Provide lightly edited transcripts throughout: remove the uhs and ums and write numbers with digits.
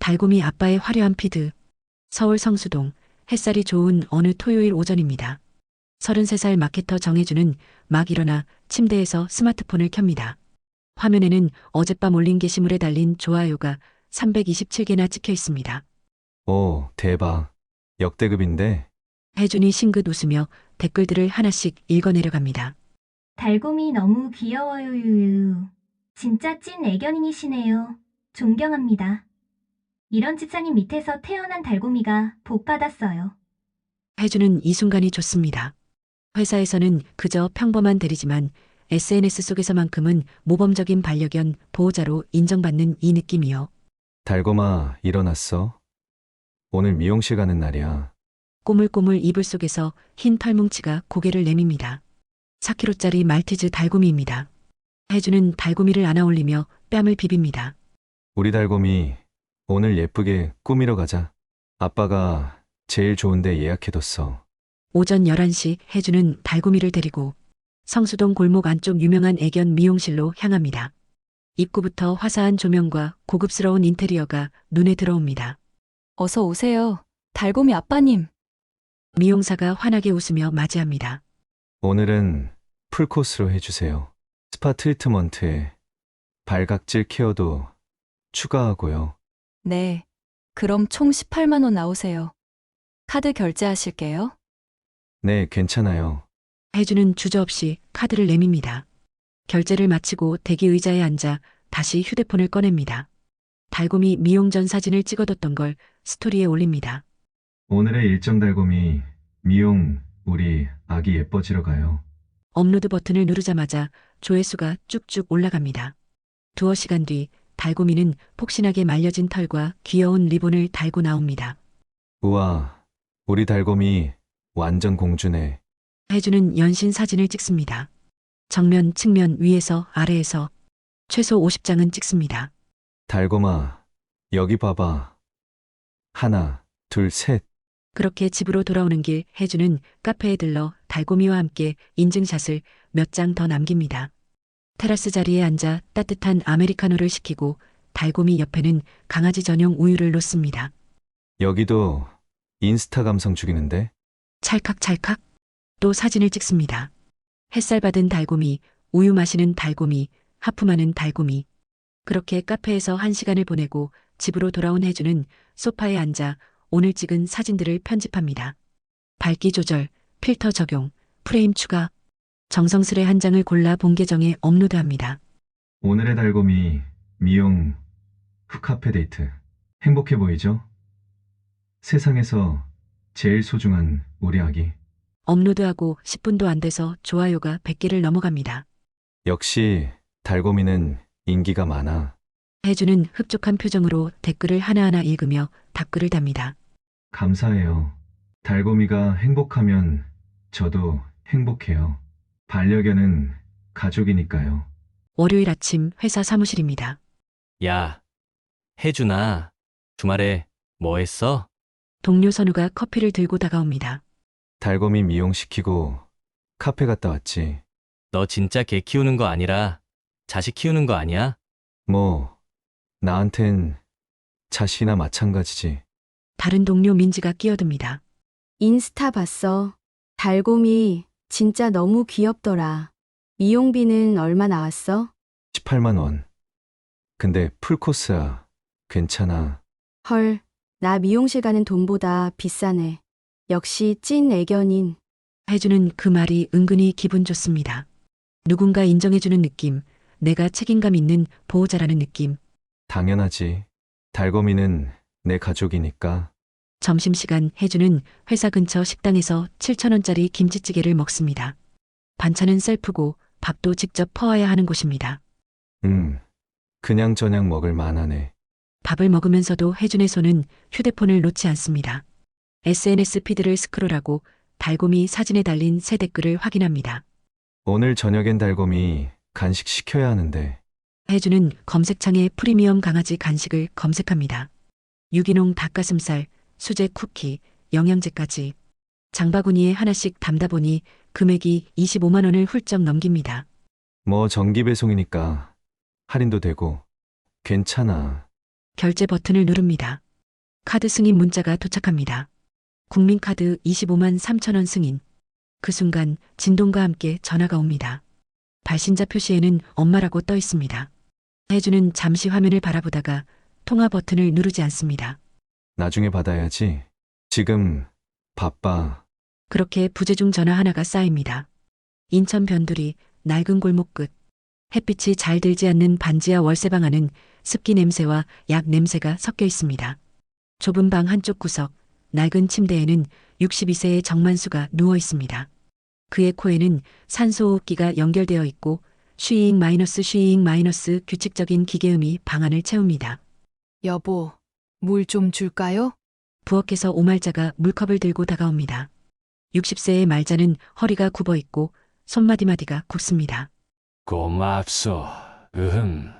달곰이 아빠의 화려한 피드. 서울 성수동. 햇살이 좋은 어느 토요일 오전입니다. 33살 마케터 정혜주는 막 일어나 침대에서 스마트폰을 켭니다. 화면에는 어젯밤 올린 게시물에 달린 좋아요가 327개나 찍혀 있습니다. 오, 대박. 역대급인데? 혜준이 싱긋 웃으며 댓글들을 하나씩 읽어내려갑니다. 달곰이 너무 귀여워요. 유유. 진짜 찐 애견인이시네요. 존경합니다. 이런 집사님 밑에서 태어난 달곰이가 복 받았어요. 혜준은 이 순간이 좋습니다. 회사에서는 그저 평범한 대리지만 SNS 속에서만큼은 모범적인 반려견 보호자로 인정받는 이 느낌이요. 달곰아, 일어났어? 오늘 미용실 가는 날이야. 꼬물꼬물 이불 속에서 흰 털뭉치가 고개를 내밉니다. 4kg짜리 말티즈 달곰이입니다. 혜주는 달곰이를 안아올리며 뺨을 비빕니다. 우리 달곰이 오늘 예쁘게 꾸미러 가자. 아빠가 제일 좋은데 예약해뒀어. 오전 11시 혜주는 달곰이를 데리고 성수동 골목 안쪽 유명한 애견 미용실로 향합니다. 입구부터 화사한 조명과 고급스러운 인테리어가 눈에 들어옵니다. 어서 오세요. 달곰이 아빠님. 미용사가 환하게 웃으며 맞이합니다. 오늘은 풀코스로 해주세요. 스파 트리트먼트에 발각질 케어도 추가하고요. 네. 그럼 총 18만 원 나오세요. 카드 결제하실게요. 네, 괜찮아요. 혜주는 주저없이 카드를 내밉니다. 결제를 마치고 대기 의자에 앉아 다시 휴대폰을 꺼냅니다. 달곰이 미용 전 사진을 찍어뒀던 걸 스토리에 올립니다. 오늘의 일정 달곰이 미용 우리 아기 예뻐지러 가요. 업로드 버튼을 누르자마자 조회수가 쭉쭉 올라갑니다. 두어 시간 뒤 달곰이는 폭신하게 말려진 털과 귀여운 리본을 달고 나옵니다. 우와, 우리 달곰이 완전 공주네. 혜주는 연신 사진을 찍습니다. 정면, 측면, 위에서, 아래에서 최소 50장은 찍습니다. 달곰아, 여기 봐봐. 하나, 둘, 셋. 그렇게 집으로 돌아오는 길 혜주는 카페에 들러 달곰이와 함께 인증샷을 몇 장 더 남깁니다. 테라스 자리에 앉아 따뜻한 아메리카노를 시키고 달곰이 옆에는 강아지 전용 우유를 놓습니다. 여기도 인스타 감성 죽이는데? 찰칵찰칵 또 사진을 찍습니다. 햇살 받은 달곰이, 우유 마시는 달곰이, 하품하는 달곰이. 그렇게 카페에서 1시간을 보내고 집으로 돌아온 혜주는 소파에 앉아 오늘 찍은 사진들을 편집합니다. 밝기 조절, 필터 적용, 프레임 추가. 정성스레 한 장을 골라 본 계정에 업로드합니다. 오늘의 달곰이 미용 후 카페 데이트. 행복해 보이죠? 세상에서 제일 소중한 우리 아기. 업로드하고 10분도 안 돼서 좋아요가 100개를 넘어갑니다. 역시 달곰이는 인기가 많아. 혜주는 흡족한 표정으로 댓글을 하나하나 읽으며 답글을 답니다. 감사해요. 달곰이가 행복하면 저도 행복해요. 반려견은 가족이니까요. 월요일 아침 회사 사무실입니다. 야, 혜준아, 주말에 뭐 했어? 동료 선우가 커피를 들고 다가옵니다. 달곰이 미용시키고 카페 갔다 왔지. 너 진짜 개 키우는 거 아니라 자식 키우는 거 아니야? 뭐, 나한텐 자식이나 마찬가지지. 다른 동료 민지가 끼어듭니다. 인스타 봤어. 달곰이 진짜 너무 귀엽더라. 미용비는 얼마 나왔어? 18만 원. 근데 풀코스야. 괜찮아. 헐, 나 미용실 가는 돈보다 비싸네. 역시 찐 애견인. 혜주는 그 말이 은근히 기분 좋습니다. 누군가 인정해주는 느낌, 내가 책임감 있는 보호자라는 느낌. 당연하지. 달곰이는 내 가족이니까. 점심시간 혜주는 회사 근처 식당에서 7,000원짜리 김치찌개를 먹습니다. 반찬은 셀프고 밥도 직접 퍼와야 하는 곳입니다. 그냥 저냥 먹을 만하네. 밥을 먹으면서도 혜준의 손은 휴대폰을 놓지 않습니다. SNS 피드를 스크롤하고 달곰이 사진에 달린 새 댓글을 확인합니다. 오늘 저녁엔 달곰이 간식 시켜야 하는데. 혜준은 검색창에 프리미엄 강아지 간식을 검색합니다. 유기농 닭가슴살, 수제 쿠키, 영양제까지. 장바구니에 하나씩 담다 보니 금액이 25만 원을 훌쩍 넘깁니다. 뭐 정기 배송이니까 할인도 되고. 괜찮아. 결제 버튼을 누릅니다. 카드 승인 문자가 도착합니다. 국민카드 25만 3천 원 승인. 그 순간 진동과 함께 전화가 옵니다. 발신자 표시에는 엄마라고 떠 있습니다. 혜주는 잠시 화면을 바라보다가 통화 버튼을 누르지 않습니다. 나중에 받아야지. 지금 바빠. 그렇게 부재중 전화 하나가 쌓입니다. 인천 변두리 낡은 골목 끝. 햇빛이 잘 들지 않는 반지하 월세방 안은 습기 냄새와 약 냄새가 섞여 있습니다. 좁은 방 한쪽 구석, 낡은 침대에는 62세의 정만수가 누워 있습니다. 그의 코에는 산소호흡기가 연결되어 있고 쉬잉 마이너스 쉬잉 마이너스 규칙적인 기계음이 방안을 채웁니다. 여보, 물 좀 줄까요? 부엌에서 오말자가 물컵을 들고 다가옵니다. 60세의 말자는 허리가 굽어 있고 손마디마디가 굽습니다. 고맙소. 으흠.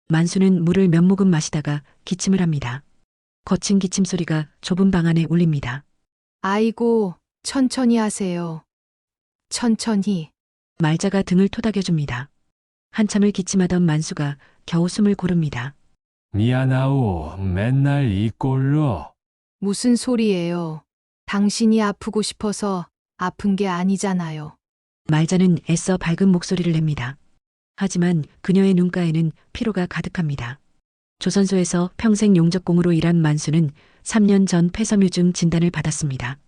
만수는 물을 몇 모금 마시다가 기침을 합니다. 거친 기침 소리가 좁은 방 안에 울립니다. 아이고, 천천히 하세요. 천천히. 말자가 등을 토닥여줍니다. 한참을 기침하던 만수가 겨우 숨을 고릅니다. 미안하오. 맨날 이 꼴로. 무슨 소리예요? 당신이 아프고 싶어서 아픈 게 아니잖아요. 말자는 애써 밝은 목소리를 냅니다. 하지만 그녀의 눈가에는 피로가 가득합니다. 조선소에서 평생 용접공으로 일한 만수는 3년 전 폐섬유증 진단을 받았습니다.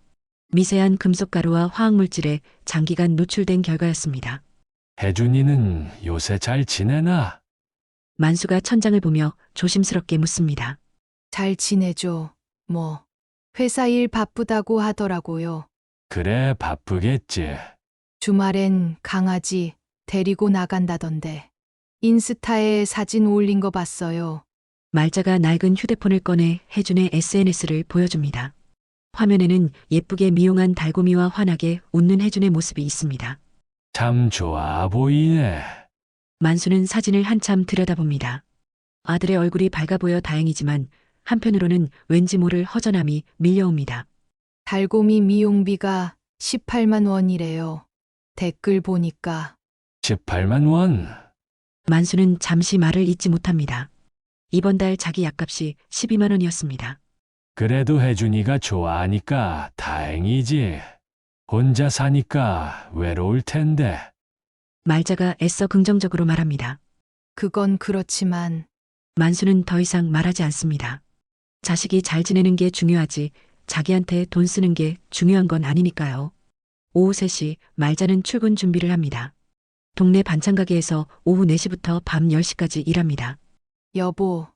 미세한 금속가루와 화학물질에 장기간 노출된 결과였습니다. 혜준이는 요새 잘 지내나? 만수가 천장을 보며 조심스럽게 묻습니다. 잘 지내죠. 뭐. 회사 일 바쁘다고 하더라고요. 그래, 바쁘겠지. 주말엔 강아지 데리고 나간다던데. 인스타에 사진 올린 거 봤어요. 말자가 낡은 휴대폰을 꺼내 혜준의 SNS를 보여줍니다. 화면에는 예쁘게 미용한 달고미와 환하게 웃는 혜준의 모습이 있습니다. 참 좋아 보이네. 만수는 사진을 한참 들여다봅니다. 아들의 얼굴이 밝아 보여 다행이지만 한편으로는 왠지 모를 허전함이 밀려옵니다. 달고미 미용비가 18만 원이래요. 댓글 보니까. 18만 원. 만수는 잠시 말을 잇지 못합니다. 이번 달 자기 약값이 12만 원이었습니다. 그래도 혜준이가 좋아하니까 다행이지. 혼자 사니까 외로울 텐데. 말자가 애써 긍정적으로 말합니다. 그건 그렇지만 만수는 더 이상 말하지 않습니다. 자식이 잘 지내는 게 중요하지 자기한테 돈 쓰는 게 중요한 건 아니니까요. 오후 3시 말자는 출근 준비를 합니다. 동네 반찬가게에서 오후 4시부터 밤 10시까지 일합니다. 여보,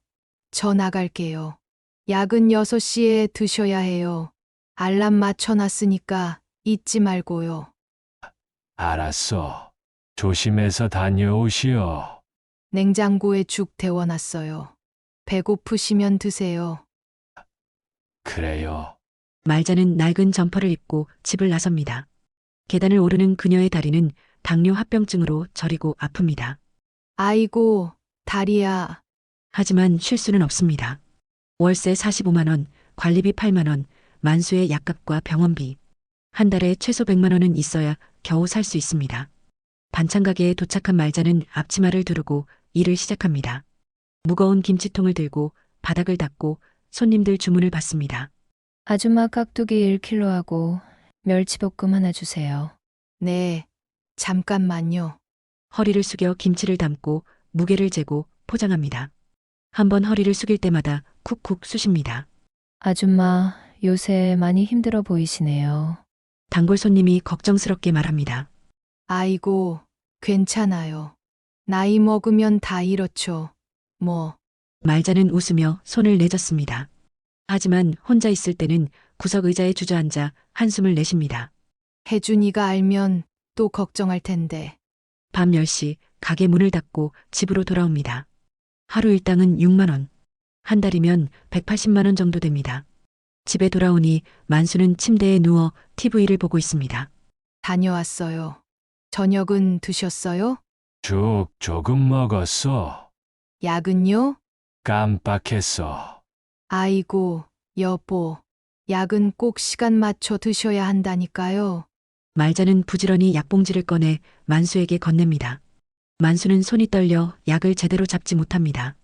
저 나갈게요. 약은 6시에 드셔야 해요. 알람 맞춰놨으니까 잊지 말고요. 알았어. 조심해서 다녀오시오. 냉장고에 죽 데워놨어요. 배고프시면 드세요. 그래요. 말자는 낡은 점퍼를 입고 집을 나섭니다. 계단을 오르는 그녀의 다리는 당뇨 합병증으로 저리고 아픕니다. 아이고, 다리야. 하지만 쉴 수는 없습니다. 월세 45만 원, 관리비 8만 원, 만수의 약값과 병원비. 한 달에 최소 100만 원은 있어야 겨우 살 수 있습니다. 반찬가게에 도착한 말자는 앞치마를 두르고 일을 시작합니다. 무거운 김치통을 들고 바닥을 닦고 손님들 주문을 받습니다. 아줌마 깍두기 1kg하고 멸치볶음 하나 주세요. 네, 잠깐만요. 허리를 숙여 김치를 담고 무게를 재고 포장합니다. 한번 허리를 숙일 때마다 쿡쿡 쑤십니다. 아줌마, 요새 많이 힘들어 보이시네요. 단골 손님이 걱정스럽게 말합니다. 아이고, 괜찮아요. 나이 먹으면 다 이렇죠. 뭐. 말자는 웃으며 손을 내젓습니다. 하지만 혼자 있을 때는 구석 의자에 주저앉아 한숨을 내쉽니다. 혜준이가 알면 또 걱정할 텐데. 밤 10시 가게 문을 닫고 집으로 돌아옵니다. 하루 일당은 6만 원. 한 달이면 180만 원 정도 됩니다. 집에 돌아오니 만수는 침대에 누워 TV를 보고 있습니다. 다녀왔어요. 저녁은 드셨어요? 죽 조금 먹었어. 약은요? 깜빡했어. 아이고, 여보. 약은 꼭 시간 맞춰 드셔야 한다니까요. 말자는 부지런히 약봉지를 꺼내 만수에게 건넵니다. 만수는 손이 떨려 약을 제대로 잡지 못합니다.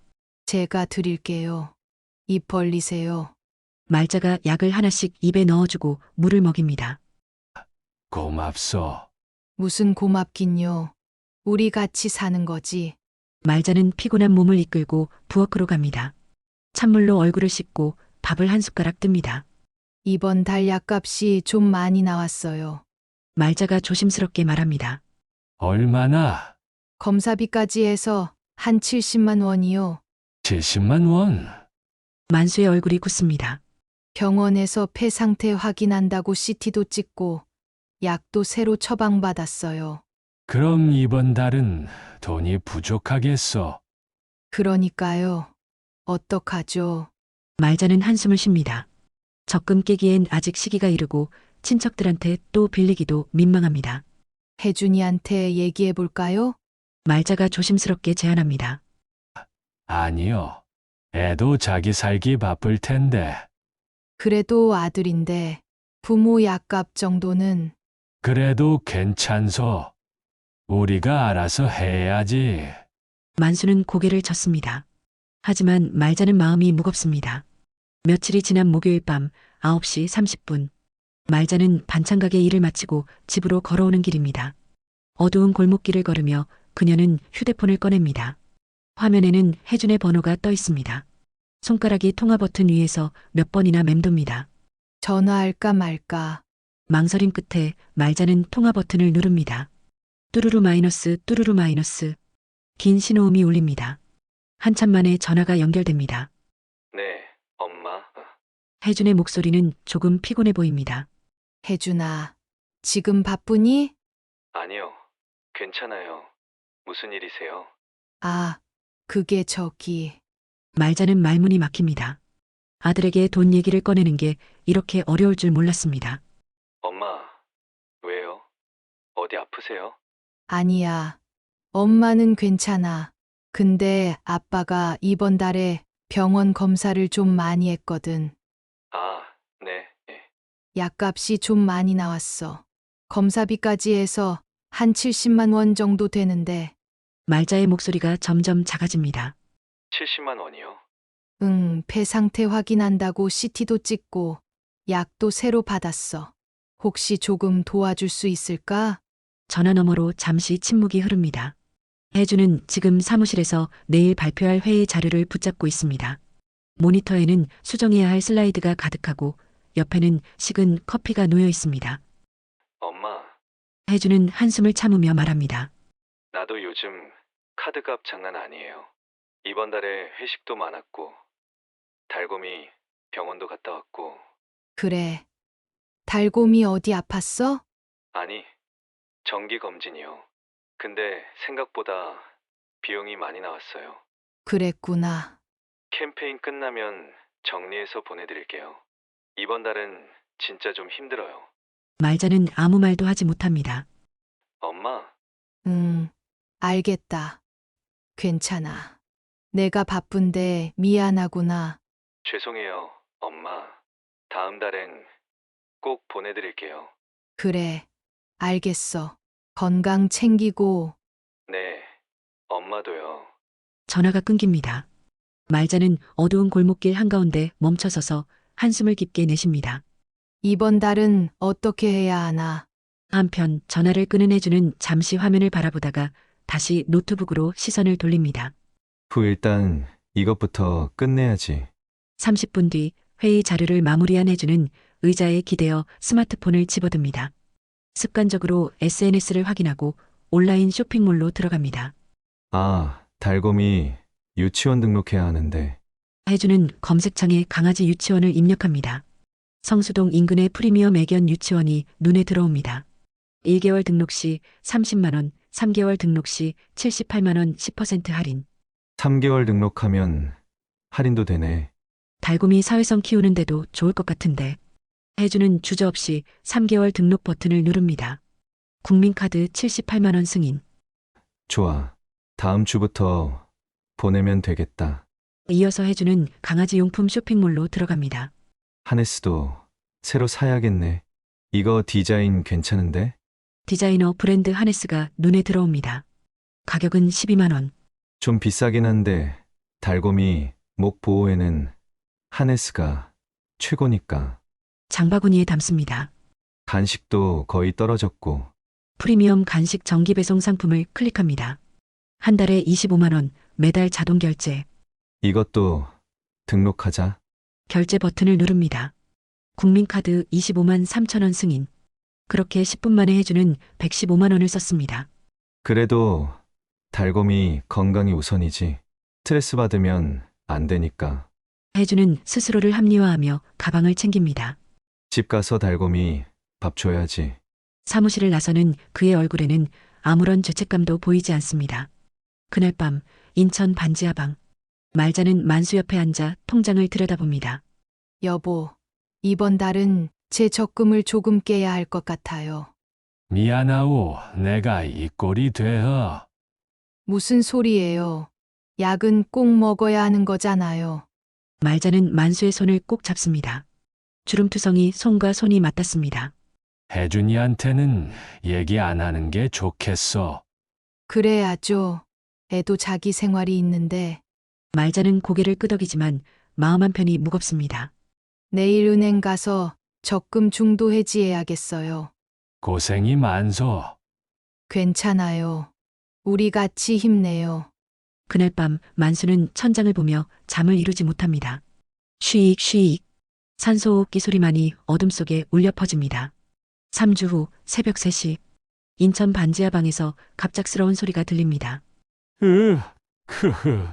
제가 드릴게요. 입 벌리세요. 말자가 약을 하나씩 입에 넣어주고 물을 먹입니다. 고맙소. 무슨 고맙긴요. 우리 같이 사는 거지. 말자는 피곤한 몸을 이끌고 부엌으로 갑니다. 찬물로 얼굴을 씻고 밥을 한 숟가락 뜹니다. 이번 달 약값이 좀 많이 나왔어요. 말자가 조심스럽게 말합니다. 얼마나? 검사비까지 해서 한 70만 원이요. 70만 원? 만수의 얼굴이 굳습니다. 병원에서 폐 상태 확인한다고 CT도 찍고 약도 새로 처방받았어요. 그럼 이번 달은 돈이 부족하겠소. 그러니까요. 어떡하죠? 말자는 한숨을 쉽니다. 적금 깨기엔 아직 시기가 이르고 친척들한테 또 빌리기도 민망합니다. 혜준이한테 얘기해 볼까요? 말자가 조심스럽게 제안합니다. 아니요. 애도 자기 살기 바쁠 텐데. 그래도 아들인데 부모 약값 정도는 그래도 괜찮소. 우리가 알아서 해야지. 만수는 고개를 젓습니다. 하지만 말자는 마음이 무겁습니다. 며칠이 지난 목요일 밤 9시 30분. 말자는 반찬가게 일을 마치고 집으로 걸어오는 길입니다. 어두운 골목길을 걸으며 그녀는 휴대폰을 꺼냅니다. 화면에는 혜준의 번호가 떠 있습니다. 손가락이 통화 버튼 위에서 몇 번이나 맴돕니다. 전화할까 말까. 망설임 끝에 말자는 통화 버튼을 누릅니다. 뚜루루 마이너스 뚜루루 마이너스. 긴 신호음이 울립니다. 한참 만에 전화가 연결됩니다. 네, 엄마. 혜준의 목소리는 조금 피곤해 보입니다. 혜준아, 지금 바쁘니? 아니요, 괜찮아요. 무슨 일이세요? 아, 그게 저기. 말자는 말문이 막힙니다. 아들에게 돈 얘기를 꺼내는 게 이렇게 어려울 줄 몰랐습니다. 엄마, 왜요? 어디 아프세요? 아니야. 엄마는 괜찮아. 근데 아빠가 이번 달에 병원 검사를 좀 많이 했거든. 아, 네. 예. 약값이 좀 많이 나왔어. 검사비까지 해서 한 70만 원 정도 되는데, 말자의 목소리가 점점 작아집니다. 70만 원이요? 폐 상태 확인한다고 CT도 찍고 약도 새로 받았어. 혹시 조금 도와줄 수 있을까? 전화 너머로 잠시 침묵이 흐릅니다. 혜주는 지금 사무실에서 내일 발표할 회의 자료를 붙잡고 있습니다. 모니터에는 수정해야 할 슬라이드가 가득하고 옆에는 식은 커피가 놓여 있습니다. 엄마, 혜주는 한숨을 참으며 말합니다. 나도 요즘 카드값 장난 아니에요. 이번 달에 회식도 많았고, 달곰이 병원도 갔다 왔고, 그래. 달곰이 어디 아팠어? 아니, 정기검진이요. 근데 생각보다 비용이 많이 나왔어요. 그랬구나. 캠페인 끝나면 정리해서 보내드릴게요. 이번 달은 진짜 좀 힘들어요. 말자는 아무 말도 하지 못합니다. 엄마, 알겠다. 괜찮아. 내가 바쁜데 미안하구나. 죄송해요, 엄마. 다음 달엔 꼭 보내드릴게요. 그래. 알겠어. 건강 챙기고. 네, 엄마도요. 전화가 끊깁니다. 말자는 어두운 골목길 한가운데 멈춰서서 한숨을 깊게 내쉽니다. 이번 달은 어떻게 해야 하나? 한편 전화를 끄는 혜주는 잠시 화면을 바라보다가 다시 노트북으로 시선을 돌립니다. 일단 이것부터 끝내야지. 30분 뒤 회의 자료를 마무리한 혜주는 의자에 기대어 스마트폰을 집어듭니다. 습관적으로 SNS를 확인하고 온라인 쇼핑몰로 들어갑니다. 아, 달곰이 유치원 등록해야 하는데. 혜주는 검색창에 강아지 유치원을 입력합니다. 성수동 인근의 프리미엄 애견 유치원이 눈에 들어옵니다. 1개월 등록 시 30만 원, 3개월 등록 시 78만 원 10% 할인. 3개월 등록하면 할인도 되네. 달곰이 사회성 키우는데도 좋을 것 같은데. 혜주는 주저없이 3개월 등록 버튼을 누릅니다. 국민카드 78만 원 승인. 좋아. 다음 주부터 보내면 되겠다. 이어서 혜주는 강아지 용품 쇼핑몰로 들어갑니다. 하네스도 새로 사야겠네. 이거 디자인 괜찮은데? 디자이너 브랜드 하네스가 눈에 들어옵니다. 가격은 12만 원. 좀 비싸긴 한데 달곰이 목 보호에는 하네스가 최고니까. 장바구니에 담습니다. 간식도 거의 떨어졌고. 프리미엄 간식 정기 배송 상품을 클릭합니다. 한 달에 25만 원, 매달 자동 결제. 이것도 등록하자. 결제 버튼을 누릅니다. 국민카드 25만 3천 원 승인. 그렇게 10분 만에 해주는 115만 원을 썼습니다. 그래도 달곰이 건강이 우선이지. 스트레스 받으면 안 되니까. 해주는 스스로를 합리화하며 가방을 챙깁니다. 집 가서 달곰이 밥 줘야지. 사무실을 나서는 그의 얼굴에는 아무런 죄책감도 보이지 않습니다. 그날 밤 인천 반지하방. 말자는 만수 옆에 앉아 통장을 들여다봅니다. 여보, 이번 달은 제 적금을 조금 깨야 할 것 같아요. 미안하오. 내가 이 꼴이 되어. 무슨 소리예요? 약은 꼭 먹어야 하는 거잖아요. 말자는 만수의 손을 꼭 잡습니다. 주름투성이 손과 손이 맞닿습니다. 혜준이한테는 얘기 안 하는 게 좋겠어. 그래야죠. 애도 자기 생활이 있는데 말자는 고개를 끄덕이지만 마음 한편이 무겁습니다. 내일 은행 가서 적금 중도 해지해야겠어요. 고생이 많소. 괜찮아요. 우리 같이 힘내요. 그날 밤 만수는 천장을 보며 잠을 이루지 못합니다. 쉬익 쉬익. 산소호흡기 소리만이 어둠 속에 울려 퍼집니다. 3주 후 새벽 3시 인천 반지하방에서 갑작스러운 소리가 들립니다. 크흐.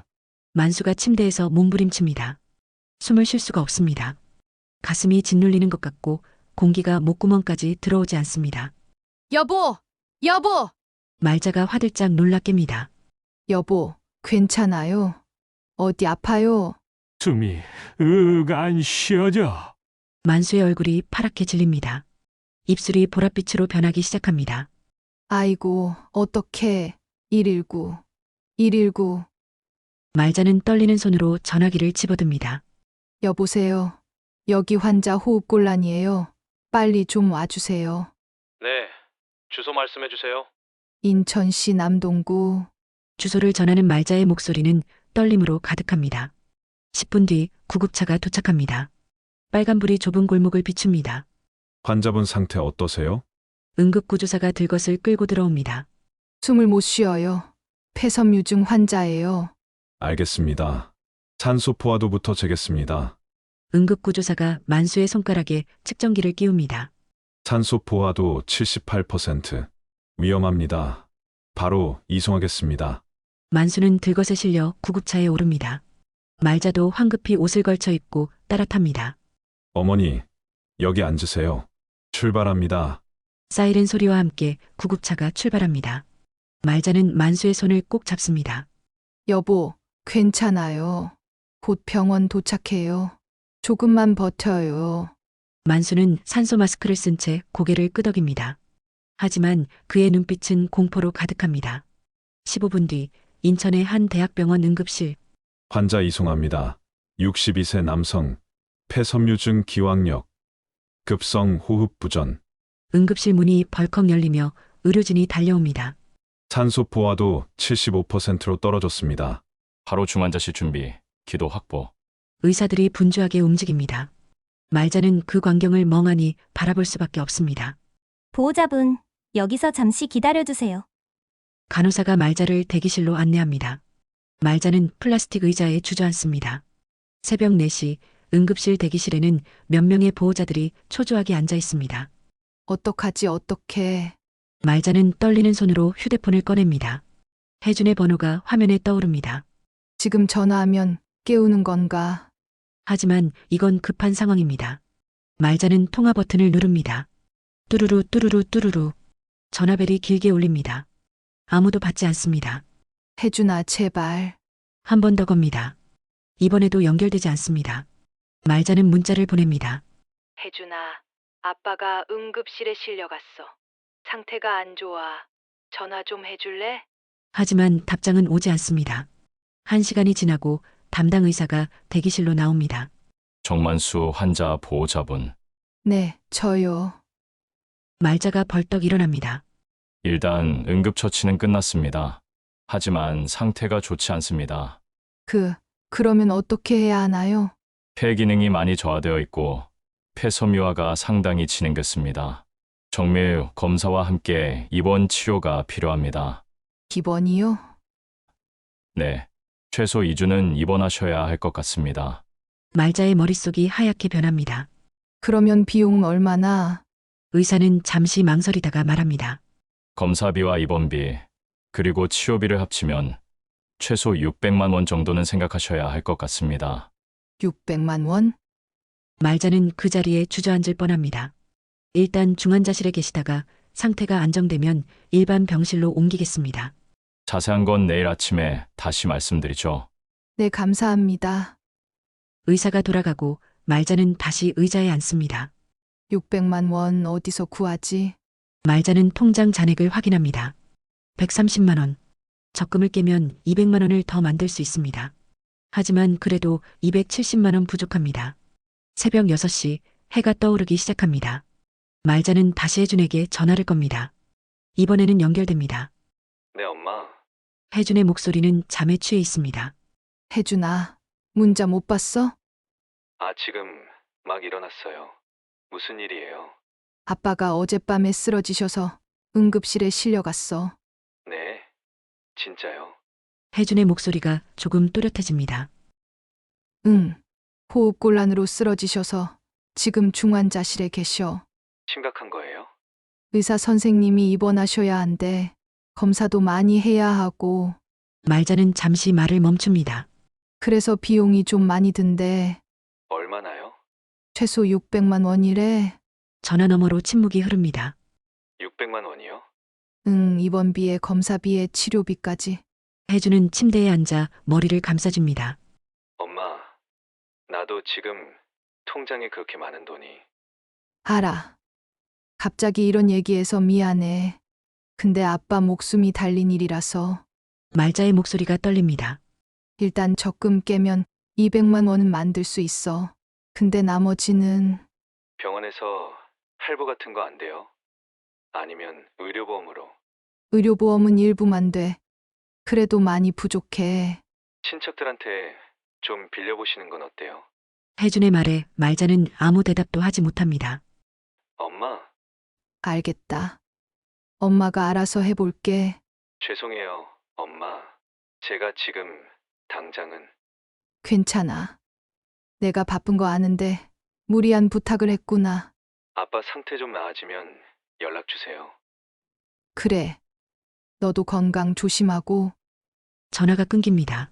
만수가 침대에서 몸부림칩니다. 숨을 쉴 수가 없습니다. 가슴이 짓눌리는 것 같고 공기가 목구멍까지 들어오지 않습니다. 여보! 여보! 말자가 화들짝 놀라 깹니다. 여보, 괜찮아요? 어디 아파요? 숨이 안 쉬어져. 만수의 얼굴이 파랗게 질립니다. 입술이 보랏빛으로 변하기 시작합니다. 아이고, 어떡해. 119. 119. 말자는 떨리는 손으로 전화기를 집어듭니다. 여보세요. 여기 환자 호흡곤란이에요. 빨리 좀 와주세요. 네, 주소 말씀해 주세요. 인천시 남동구. 주소를 전하는 말자의 목소리는 떨림으로 가득합니다. 10분 뒤 구급차가 도착합니다. 빨간불이 좁은 골목을 비춥니다. 환자분 상태 어떠세요? 응급구조사가 들것을 끌고 들어옵니다. 숨을 못 쉬어요. 폐섬유증 환자예요. 알겠습니다. 산소 포화도부터 재겠습니다. 응급구조사가 만수의 손가락에 측정기를 끼웁니다. 산소 포화도 78%. 위험합니다. 바로 이송하겠습니다. 만수는 들것에 실려 구급차에 오릅니다. 말자도 황급히 옷을 걸쳐 입고 따라 탑니다. 어머니, 여기 앉으세요. 출발합니다. 사이렌 소리와 함께 구급차가 출발합니다. 말자는 만수의 손을 꼭 잡습니다. 여보, 괜찮아요. 곧 병원 도착해요. 조금만 버텨요. 만수는 산소 마스크를 쓴 채 고개를 끄덕입니다. 하지만 그의 눈빛은 공포로 가득합니다. 15분 뒤 인천의 한 대학병원 응급실. 환자 이송합니다. 62세 남성. 폐섬유증 기왕력. 급성 호흡 부전. 응급실 문이 벌컥 열리며 의료진이 달려옵니다. 산소 포화도 75%로 떨어졌습니다. 바로 중환자실 준비, 기도 확보. 의사들이 분주하게 움직입니다. 말자는 그 광경을 멍하니 바라볼 수밖에 없습니다. 보호자분, 여기서 잠시 기다려주세요. 간호사가 말자를 대기실로 안내합니다. 말자는 플라스틱 의자에 주저앉습니다. 새벽 4시 응급실 대기실에는 몇 명의 보호자들이 초조하게 앉아 있습니다. 어떡하지, 어떡해. 말자는 떨리는 손으로 휴대폰을 꺼냅니다. 혜준의 번호가 화면에 떠오릅니다. 지금 전화하면 깨우는 건가? 하지만 이건 급한 상황입니다. 말자는 통화 버튼을 누릅니다. 뚜루루 뚜루루 뚜루루. 전화벨이 길게 울립니다. 아무도 받지 않습니다. 혜준아, 제발. 한 번 더 겁니다. 이번에도 연결되지 않습니다. 말자는 문자를 보냅니다. 혜준아, 아빠가 응급실에 실려갔어. 상태가 안 좋아. 전화 좀 해줄래? 하지만 답장은 오지 않습니다. 1시간이 지나고 담당 의사가 대기실로 나옵니다. 정만수 환자 보호자분. 네, 저요. 말자가 벌떡 일어납니다. 일단 응급처치는 끝났습니다. 하지만 상태가 좋지 않습니다. 그러면 어떻게 해야 하나요? 폐 기능이 많이 저하되어 있고 폐 섬유화가 상당히 진행됐습니다. 정밀 검사와 함께 입원 치료가 필요합니다. 입원이요? 네, 최소 2주는 입원하셔야 할 것 같습니다. 말자의 머릿속이 하얗게 변합니다. 그러면 비용은 얼마나? 의사는 잠시 망설이다가 말합니다. 검사비와 입원비, 그리고 치료비를 합치면 최소 600만 원 정도는 생각하셔야 할 것 같습니다. 600만 원? 말자는 그 자리에 주저앉을 뻔합니다. 일단 중환자실에 계시다가 상태가 안정되면 일반 병실로 옮기겠습니다. 자세한 건 내일 아침에 다시 말씀드리죠. 네, 감사합니다. 의사가 돌아가고 말자는 다시 의자에 앉습니다. 600만 원 어디서 구하지? 말자는 통장 잔액을 확인합니다. 130만 원. 적금을 깨면 200만 원을 더 만들 수 있습니다. 하지만 그래도 270만 원 부족합니다. 새벽 6시 해가 떠오르기 시작합니다. 말자는 다시 혜준에게 전화를 겁니다. 이번에는 연결됩니다. 네, 엄마. 혜준의 목소리는 잠에 취해 있습니다. 혜준아, 문자 못 봤어? 아, 지금 막 일어났어요. 무슨 일이에요? 아빠가 어젯밤에 쓰러지셔서 응급실에 실려갔어. 네, 진짜요? 혜준의 목소리가 조금 또렷해집니다. 응. 호흡곤란으로 쓰러지셔서 지금 중환자실에 계셔. 심각한 거예요? 의사 선생님이 입원하셔야 한대. 검사도 많이 해야 하고. 말자는 잠시 말을 멈춥니다. 그래서 비용이 좀 많이 든대. 얼마나요? 최소 600만 원이래. 전화 너머로 침묵이 흐릅니다. 600만 원이요? 응, 입원비에 검사비에 치료비까지. 혜준은 침대에 앉아 머리를 감싸줍니다. 엄마, 나도 지금 통장에 그렇게 많은 돈이. 알아. 갑자기 이런 얘기해서 미안해. 근데 아빠 목숨이 달린 일이라서. 말자의 목소리가 떨립니다. 일단 적금 깨면 200만 원은 만들 수 있어. 근데 나머지는 병원에서 할부 같은 거 안 돼요? 아니면 의료보험으로? 의료보험은 일부만 돼. 그래도 많이 부족해. 친척들한테 좀 빌려보시는 건 어때요? 혜준의 말에 말자는 아무 대답도 하지 못합니다. 엄마, 알겠다. 엄마가 알아서 해볼게. 죄송해요, 엄마. 제가 지금 당장은. 괜찮아. 내가 바쁜 거 아는데 무리한 부탁을 했구나. 아빠 상태 좀 나아지면 연락 주세요. 그래. 너도 건강 조심하고. 전화가 끊깁니다.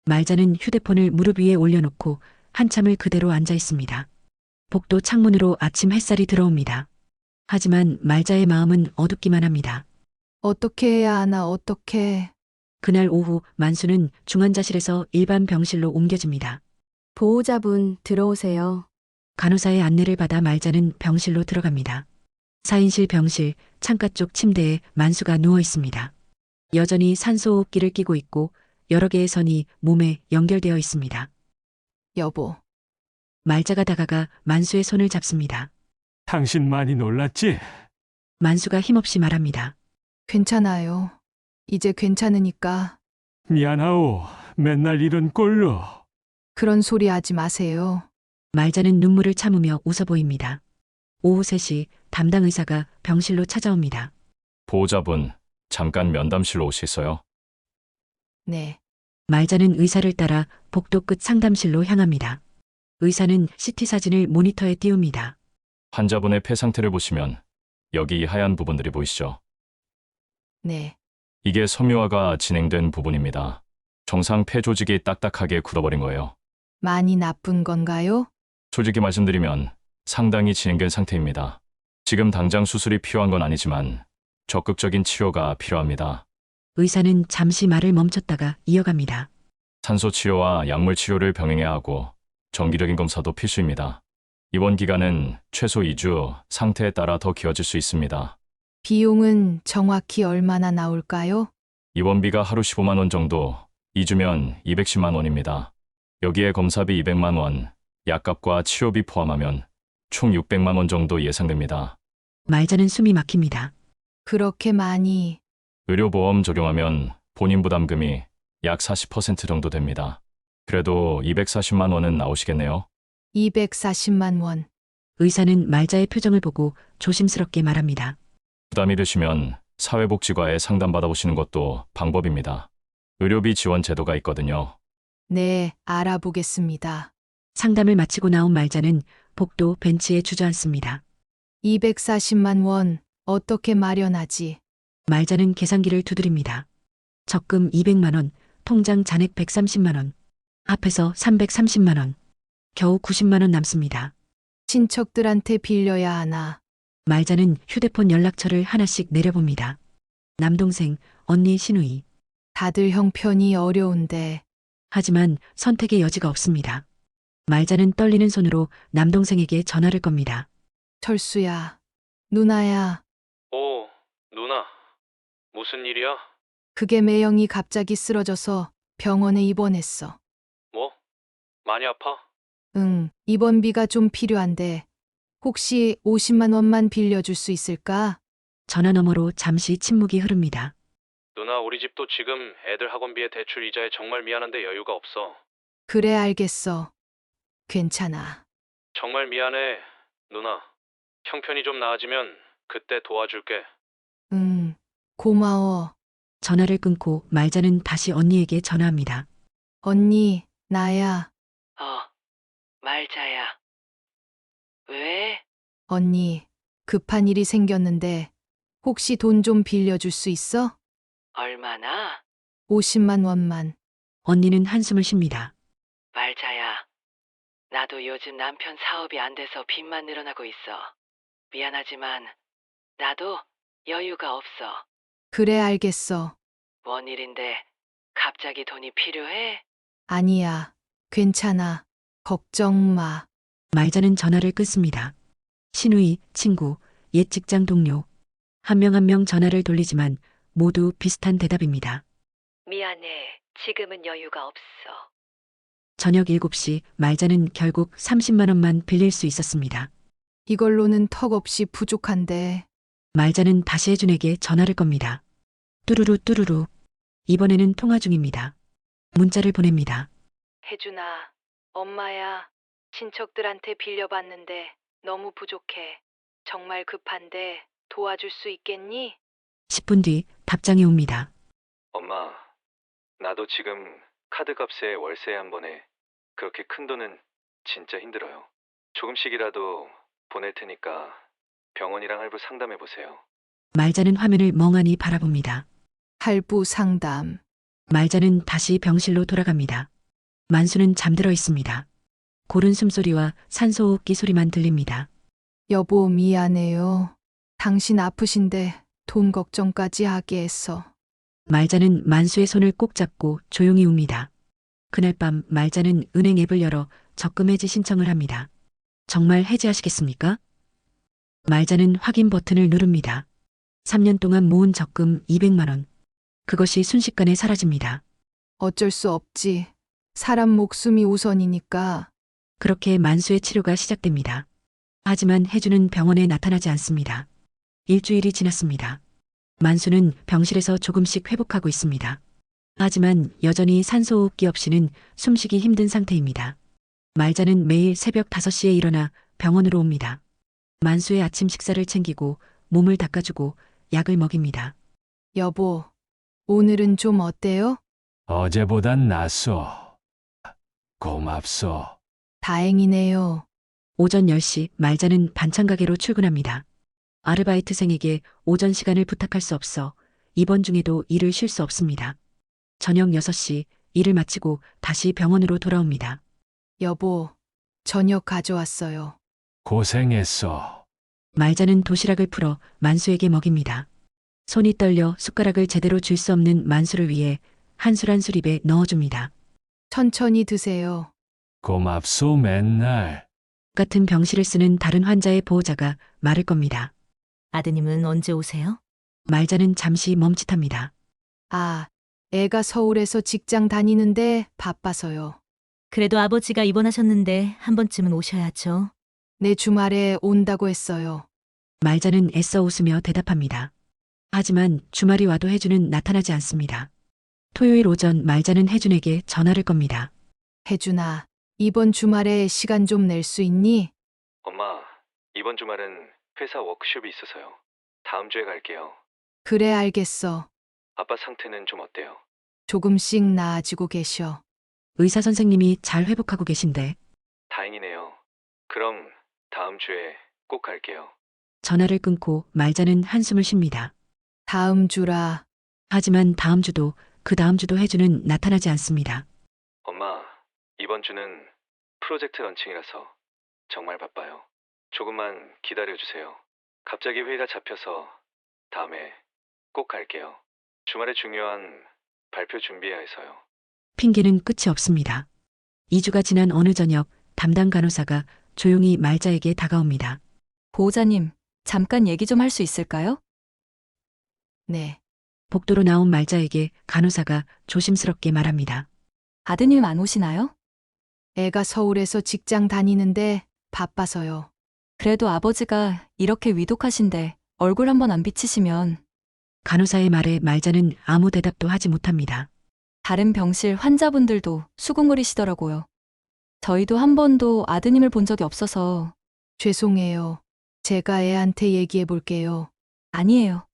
말자는 휴대폰을 무릎 위에 올려놓고 한참을 그대로 앉아 있습니다. 복도 창문으로 아침 햇살이 들어옵니다. 하지만 말자의 마음은 어둡기만 합니다. 어떻게 해야 하나 어떻게. 그날 오후 만수는 중환자실에서 일반 병실로 옮겨집니다. 보호자분 들어오세요. 간호사의 안내를 받아 말자는 병실로 들어갑니다. 4인실 병실 창가 쪽 침대에 만수가 누워 있습니다. 여전히 산소호흡기를 끼고 있고 여러 개의 선이 몸에 연결되어 있습니다. 여보, 말자가 다가가 만수의 손을 잡습니다. 당신 많이 놀랐지? 만수가 힘없이 말합니다. 괜찮아요. 이제 괜찮으니까. 미안하오. 맨날 이런 꼴로. 그런 소리 하지 마세요. 말자는 눈물을 참으며 웃어 보입니다. 오후 3시 담당 의사가 병실로 찾아옵니다. 보호자분, 잠깐 면담실로 오시겠어요? 네. 말자는 의사를 따라 복도 끝 상담실로 향합니다. 의사는 CT 사진을 모니터에 띄웁니다. 환자분의 폐 상태를 보시면 여기 이 하얀 부분들이 보이시죠? 네. 이게 섬유화가 진행된 부분입니다. 정상 폐 조직이 딱딱하게 굳어버린 거예요. 많이 나쁜 건가요? 솔직히 말씀드리면 상당히 진행된 상태입니다. 지금 당장 수술이 필요한 건 아니지만 적극적인 치료가 필요합니다. 의사는 잠시 말을 멈췄다가 이어갑니다. 산소 치료와 약물 치료를 병행해야 하고 정기적인 검사도 필수입니다. 입원 기간은 최소 2주, 상태에 따라 더 길어질 수 있습니다. 비용은 정확히 얼마나 나올까요? 입원비가 하루 15만 원 정도, 2주면 210만 원입니다. 여기에 검사비 200만 원, 약값과 치료비 포함하면 총 600만 원 정도 예상됩니다. 말자는 숨이 막힙니다. 그렇게 많이. 의료보험 적용하면 본인 부담금이 약 40% 정도 됩니다. 그래도 240만 원은 나오시겠네요. 240만 원. 의사는 말자의 표정을 보고 조심스럽게 말합니다. 부담이 되시면 사회복지과에 상담받아보시는 것도 방법입니다. 의료비 지원 제도가 있거든요. 네, 알아보겠습니다. 상담을 마치고 나온 말자는 복도 벤치에 주저앉습니다. 240만 원 어떻게 마련하지? 말자는 계산기를 두드립니다. 적금 200만 원, 통장 잔액 130만 원, 합해서 330만 원. 겨우 90만 원 남습니다. 친척들한테 빌려야 하나? 말자는 휴대폰 연락처를 하나씩 내려봅니다. 남동생, 언니 신우이. 다들 형편이 어려운데. 하지만 선택의 여지가 없습니다. 말자는 떨리는 손으로 남동생에게 전화를 겁니다. 철수야, 누나야. 오, 누나. 무슨 일이야? 그게 매형이 갑자기 쓰러져서 병원에 입원했어. 뭐? 많이 아파? 응, 입원비가 좀 필요한데 혹시 50만 원만 빌려줄 수 있을까? 전화 너머로 잠시 침묵이 흐릅니다. 누나, 우리 집도 지금 애들 학원비에 대출 이자에 정말 미안한데 여유가 없어. 그래, 알겠어. 괜찮아. 정말 미안해, 누나. 형편이 좀 나아지면 그때 도와줄게. 응, 고마워. 전화를 끊고 말자는 다시 언니에게 전화합니다. 언니, 나야. 말자야. 왜? 언니, 급한 일이 생겼는데 혹시 돈 좀 빌려줄 수 있어? 얼마나? 50만 원만. 언니는 한숨을 쉽니다. 말자야. 나도 요즘 남편 사업이 안 돼서 빚만 늘어나고 있어. 미안하지만 나도 여유가 없어. 그래, 알겠어. 뭔 일인데 갑자기 돈이 필요해? 아니야. 괜찮아. 걱정 마. 말자는 전화를 끊습니다. 신우이, 친구, 옛 직장 동료. 한 명 한 명 전화를 돌리지만 모두 비슷한 대답입니다. 미안해. 지금은 여유가 없어. 저녁 7시 말자는 결국 30만 원만 빌릴 수 있었습니다. 이걸로는 턱없이 부족한데. 말자는 다시 혜준에게 전화를 겁니다. 뚜루루 뚜루루. 이번에는 통화 중입니다. 문자를 보냅니다. 혜준아, 엄마야. 친척들한테 빌려봤는데 너무 부족해. 정말 급한데 도와줄 수 있겠니? 10분 뒤 답장이 옵니다. 엄마, 나도 지금 카드값에 월세 한 번에 그렇게 큰 돈은 진짜 힘들어요. 조금씩이라도 보낼 테니까 병원이랑 할부 상담해 보세요. 말자는 화면을 멍하니 바라봅니다. 할부 상담. 말자는 다시 병실로 돌아갑니다. 만수는 잠들어 있습니다. 고른 숨소리와 산소호흡기 소리만 들립니다. 여보, 미안해요. 당신 아프신데 돈 걱정까지 하게 했어. 말자는 만수의 손을 꼭 잡고 조용히 웁니다. 그날 밤 말자는 은행 앱을 열어 적금 해지 신청을 합니다. 정말 해지하시겠습니까? 말자는 확인 버튼을 누릅니다. 3년 동안 모은 적금 200만 원. 그것이 순식간에 사라집니다. 어쩔 수 없지. 사람 목숨이 우선이니까. 그렇게 만수의 치료가 시작됩니다. 하지만 혜주는 병원에 나타나지 않습니다. 일주일이 지났습니다. 만수는 병실에서 조금씩 회복하고 있습니다. 하지만 여전히 산소호흡기 없이는 숨쉬기 힘든 상태입니다. 말자는 매일 새벽 5시에 일어나 병원으로 옵니다. 만수의 아침 식사를 챙기고 몸을 닦아주고 약을 먹입니다. 여보, 오늘은 좀 어때요? 어제보단 낫소. 고맙소. 다행이네요. 오전 10시 말자는 반찬 가게로 출근합니다. 아르바이트생에게 오전 시간을 부탁할 수 없어 입원 중에도 일을 쉴 수 없습니다. 저녁 6시 일을 마치고 다시 병원으로 돌아옵니다. 여보, 저녁 가져왔어요. 고생했소. 말자는 도시락을 풀어 만수에게 먹입니다. 손이 떨려 숟가락을 제대로 쥘 수 없는 만수를 위해 한 술 한 술 입에 넣어줍니다. 천천히 드세요. 고맙소 맨날. 같은 병실을 쓰는 다른 환자의 보호자가 말을 겁니다. 아드님은 언제 오세요? 말자는 잠시 멈칫합니다. 아, 애가 서울에서 직장 다니는데 바빠서요. 그래도 아버지가 입원하셨는데 한 번쯤은 오셔야죠. 내 주말에 온다고 했어요. 말자는 애써 웃으며 대답합니다. 하지만 주말이 와도 혜주는 나타나지 않습니다. 토요일 오전 말자는 혜준에게 전화를 겁니다. 혜준아, 이번 주말에 시간 좀 낼 수 있니? 엄마, 이번 주말은 회사 워크숍이 있어서요. 다음 주에 갈게요. 그래, 알겠어. 아빠 상태는 좀 어때요? 조금씩 나아지고 계셔. 의사 선생님이 잘 회복하고 계신데 다행이네요. 그럼 다음 주에 꼭 갈게요. 전화를 끊고 말자는 한숨을 쉽니다. 다음 주라. 하지만 다음 주도 그 다음 주도 혜주는 나타나지 않습니다. 엄마, 이번 주는 프로젝트 런칭이라서 정말 바빠요. 조금만 기다려주세요. 갑자기 회의가 잡혀서 다음에 꼭 갈게요. 주말에 중요한 발표 준비해야 해서요. 핑계는 끝이 없습니다. 2주가 지난 어느 저녁 담당 간호사가 조용히 말자에게 다가옵니다. 보호자님, 잠깐 얘기 좀 할 수 있을까요? 네. 복도로 나온 말자에게 간호사가 조심스럽게 말합니다. 아드님 안 오시나요? 애가 서울에서 직장 다니는데 바빠서요. 그래도 아버지가 이렇게 위독하신데 얼굴 한번 안 비치시면. 간호사의 말에 말자는 아무 대답도 하지 못합니다. 다른 병실 환자분들도 수군거리시더라고요. 저희도 한 번도 아드님을 본 적이 없어서. 죄송해요. 제가 애한테 얘기해 볼게요. 아니에요.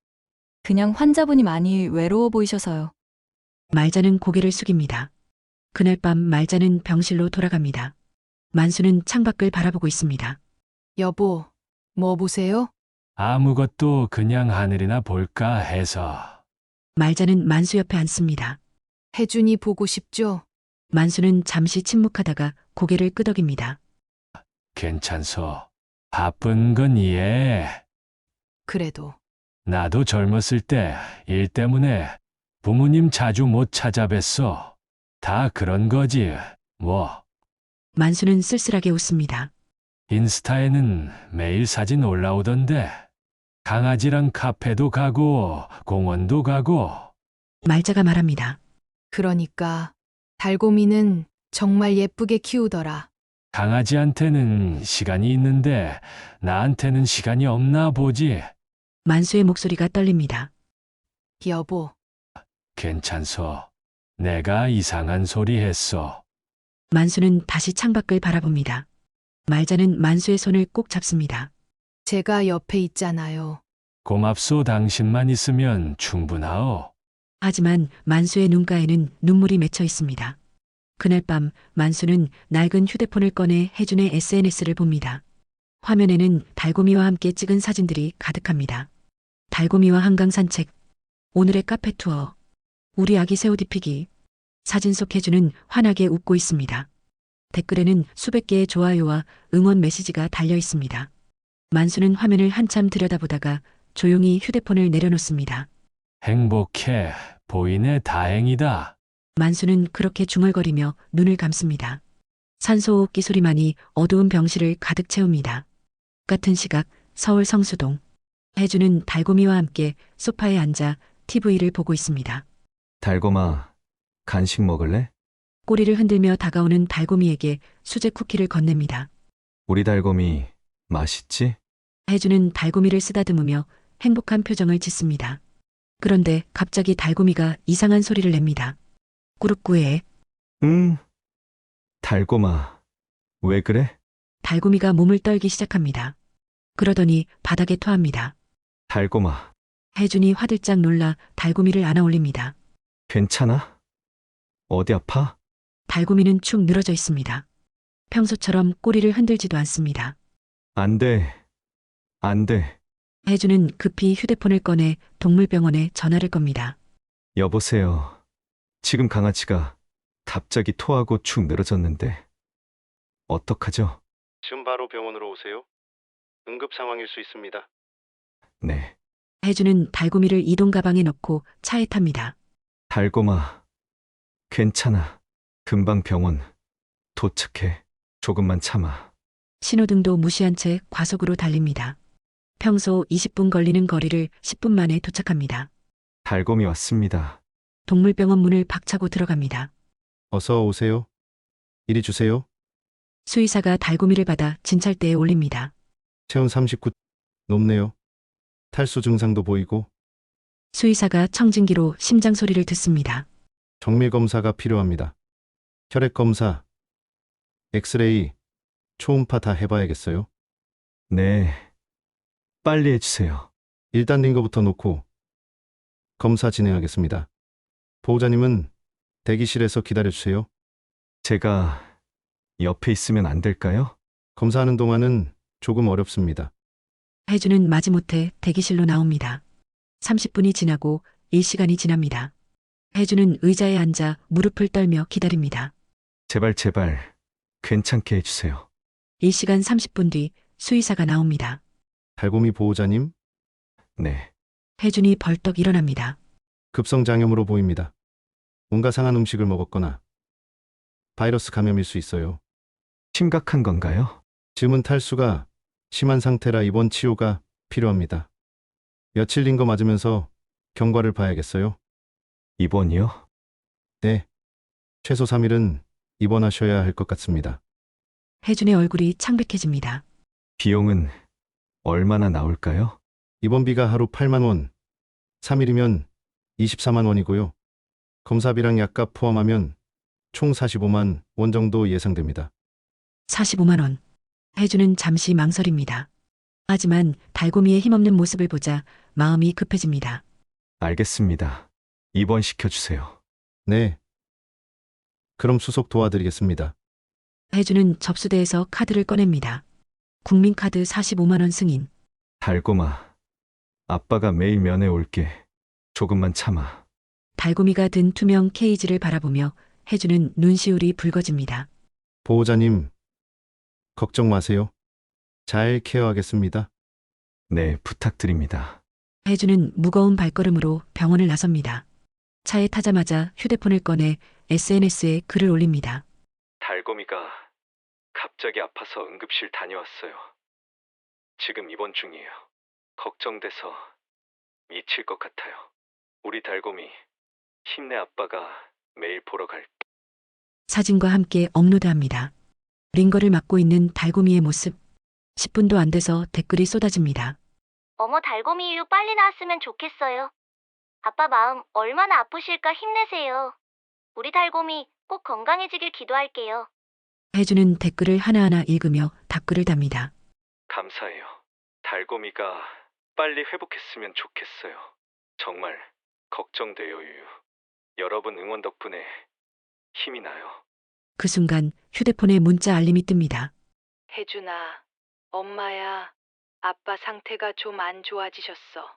그냥 환자분이 많이 외로워 보이셔서요. 말자는 고개를 숙입니다. 그날 밤 말자는 병실로 돌아갑니다. 만수는 창밖을 바라보고 있습니다. 여보, 뭐 보세요? 아무것도 그냥 하늘이나 볼까 해서. 말자는 만수 옆에 앉습니다. 혜준이 보고 싶죠? 만수는 잠시 침묵하다가 고개를 끄덕입니다. 괜찮소. 바쁜 건 이해해. 그래도 나도 젊었을 때 일 때문에 부모님 자주 못 찾아뵀어. 다 그런 거지, 뭐. 만수는 쓸쓸하게 웃습니다. 인스타에는 매일 사진 올라오던데. 강아지랑 카페도 가고 공원도 가고. 말자가 말합니다. 그러니까 달고미는 정말 예쁘게 키우더라. 강아지한테는 시간이 있는데 나한테는 시간이 없나 보지. 만수의 목소리가 떨립니다. 여보, 괜찮소. 내가 이상한 소리 했어. 만수는 다시 창밖을 바라봅니다. 말자는 만수의 손을 꼭 잡습니다. 제가 옆에 있잖아요. 고맙소. 당신만 있으면 충분하오. 하지만 만수의 눈가에는 눈물이 맺혀 있습니다. 그날 밤 만수는 낡은 휴대폰을 꺼내 혜준의 SNS를 봅니다. 화면에는 달고미와 함께 찍은 사진들이 가득합니다. 달고미와 한강 산책, 오늘의 카페 투어, 우리 아기 새 옷 입히기. 사진 속 혜준은 환하게 웃고 있습니다. 댓글에는 수백 개의 좋아요와 응원 메시지가 달려 있습니다. 만수는 화면을 한참 들여다보다가 조용히 휴대폰을 내려놓습니다. 행복해. 보이네. 다행이다. 만수는 그렇게 중얼거리며 눈을 감습니다. 산소호흡기 소리만이 어두운 병실을 가득 채웁니다. 같은 시각 서울 성수동. 혜주는 달고미와 함께 소파에 앉아 TV를 보고 있습니다. 달고마, 간식 먹을래? 꼬리를 흔들며 다가오는 달고미에게 수제 쿠키를 건넵니다. 우리 달고미 맛있지? 혜주는 달고미를 쓰다듬으며 행복한 표정을 짓습니다. 그런데 갑자기 달고미가 이상한 소리를 냅니다. 꾸룩꾸에. 달고마, 왜 그래? 달고미가 몸을 떨기 시작합니다. 그러더니 바닥에 토합니다. 달고마, 혜준이 화들짝 놀라 달고미를 안아 올립니다. 괜찮아? 어디 아파? 달고미는 축 늘어져 있습니다. 평소처럼 꼬리를 흔들지도 않습니다. 안 돼. 안 돼. 혜준은 급히 휴대폰을 꺼내 동물병원에 전화를 겁니다. 여보세요. 지금 강아지가 갑자기 토하고 축 늘어졌는데 어떡하죠? 지금 바로 병원으로 오세요. 응급 상황일 수 있습니다. 네. 혜준은 달고미를 이동 가방에 넣고 차에 탑니다. 달고마, 괜찮아. 금방 병원 도착해. 조금만 참아. 신호등도 무시한 채 과속으로 달립니다. 평소 20분 걸리는 거리를 10분 만에 도착합니다. 달고미 왔습니다. 동물병원 문을 박차고 들어갑니다. 어서 오세요. 이리 주세요. 수의사가 달고미를 받아 진찰대에 올립니다. 체온 39 높네요. 탈수 증상도 보이고 수의사가 청진기로 심장 소리를 듣습니다. 정밀 검사가 필요합니다. 혈액 검사, 엑스레이, 초음파 다 해봐야겠어요? 네. 빨리 해주세요. 일단 된 거부터 놓고 검사 진행하겠습니다. 보호자님은 대기실에서 기다려주세요. 제가 옆에 있으면 안 될까요? 검사하는 동안은 조금 어렵습니다. 혜주는 마지못해 대기실로 나옵니다. 30분이 지나고 1시간이 지납니다. 혜주는 의자에 앉아 무릎을 떨며 기다립니다. 제발, 괜찮게 해주세요. 1시간 30분 뒤 수의사가 나옵니다. 달곰이 보호자님, 네. 혜준이 벌떡 일어납니다. 급성장염으로 보입니다. 뭔가 상한 음식을 먹었거나 바이러스 감염일 수 있어요. 심각한 건가요? 지금은 탈수가 심한 상태라 입원 치료가 필요합니다. 며칠 린 거 맞으면서 경과를 봐야겠어요. 입원이요? 네. 최소 3일은 입원하셔야 할 것 같습니다. 혜준의 얼굴이 창백해집니다. 비용은 얼마나 나올까요? 입원비가 하루 8만 원, 3일이면 24만 원이고요. 검사비랑 약값 포함하면 총 45만 원 정도 예상됩니다. 45만 원. 혜준은 잠시 망설입니다. 하지만 달고미의 힘없는 모습을 보자 마음이 급해집니다. 알겠습니다. 입원시켜주세요. 네. 그럼 수속 도와드리겠습니다. 혜준은 접수대에서 카드를 꺼냅니다. 국민카드 45만 원 승인. 달고마, 아빠가 매일 면회 올게. 조금만 참아. 달고미가 든 투명 케이지를 바라보며 혜준은 눈시울이 붉어집니다. 보호자님, 걱정 마세요. 잘 케어하겠습니다. 네, 부탁드립니다. 혜준은 무거운 발걸음으로 병원을 나섭니다. 차에 타자마자 휴대폰을 꺼내 SNS에 글을 올립니다. 달고미가 갑자기 아파서 응급실 다녀왔어요. 지금 입원 중이에요. 걱정돼서 미칠 것 같아요. 우리 달고미, 힘내 아빠가 매일 보러 갈게. 사진과 함께 업로드합니다. 링거를 맡고 있는 달고미의 모습. 10분도 안 돼서 댓글이 쏟아집니다. 어머 달고미유 빨리 나왔으면 좋겠어요. 아빠 마음 얼마나 아프실까 힘내세요. 우리 달고미 꼭 건강해지길 기도할게요. 혜준은 댓글을 하나하나 읽으며 답글을 답니다. 감사해요. 달고미가 빨리 회복했으면 좋겠어요. 정말 걱정돼요, 유유. 여러분 응원 덕분에 힘이 나요. 그 순간 휴대폰에 문자 알림이 뜹니다. 혜준아, 엄마야. 아빠 상태가 좀 안 좋아지셨어.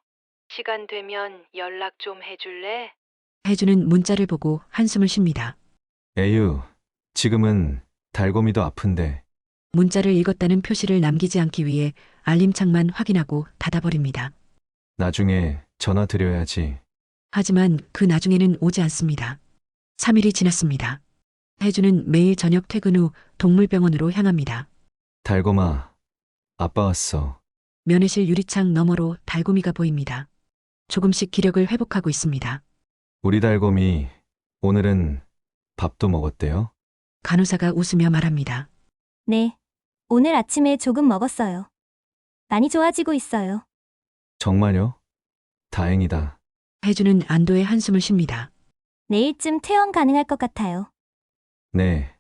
시간 되면 연락 좀 해줄래? 혜준은 문자를 보고 한숨을 쉽니다. 에휴, 지금은 달고미도 아픈데. 문자를 읽었다는 표시를 남기지 않기 위해 알림창만 확인하고 닫아버립니다. 나중에 전화 드려야지. 하지만 그 나중에는 오지 않습니다. 3일이 지났습니다. 혜준은 매일 저녁 퇴근 후 동물병원으로 향합니다. 달고마, 아빠 왔어. 면회실 유리창 너머로 달고미가 보입니다. 조금씩 기력을 회복하고 있습니다. 우리 달고미, 오늘은 밥도 먹었대요? 간호사가 웃으며 말합니다. 네. 오늘 아침에 조금 먹었어요. 많이 좋아지고 있어요. 정말요? 다행이다. 혜준은 안도의 한숨을 쉽니다. 내일쯤 퇴원 가능할 것 같아요. 네,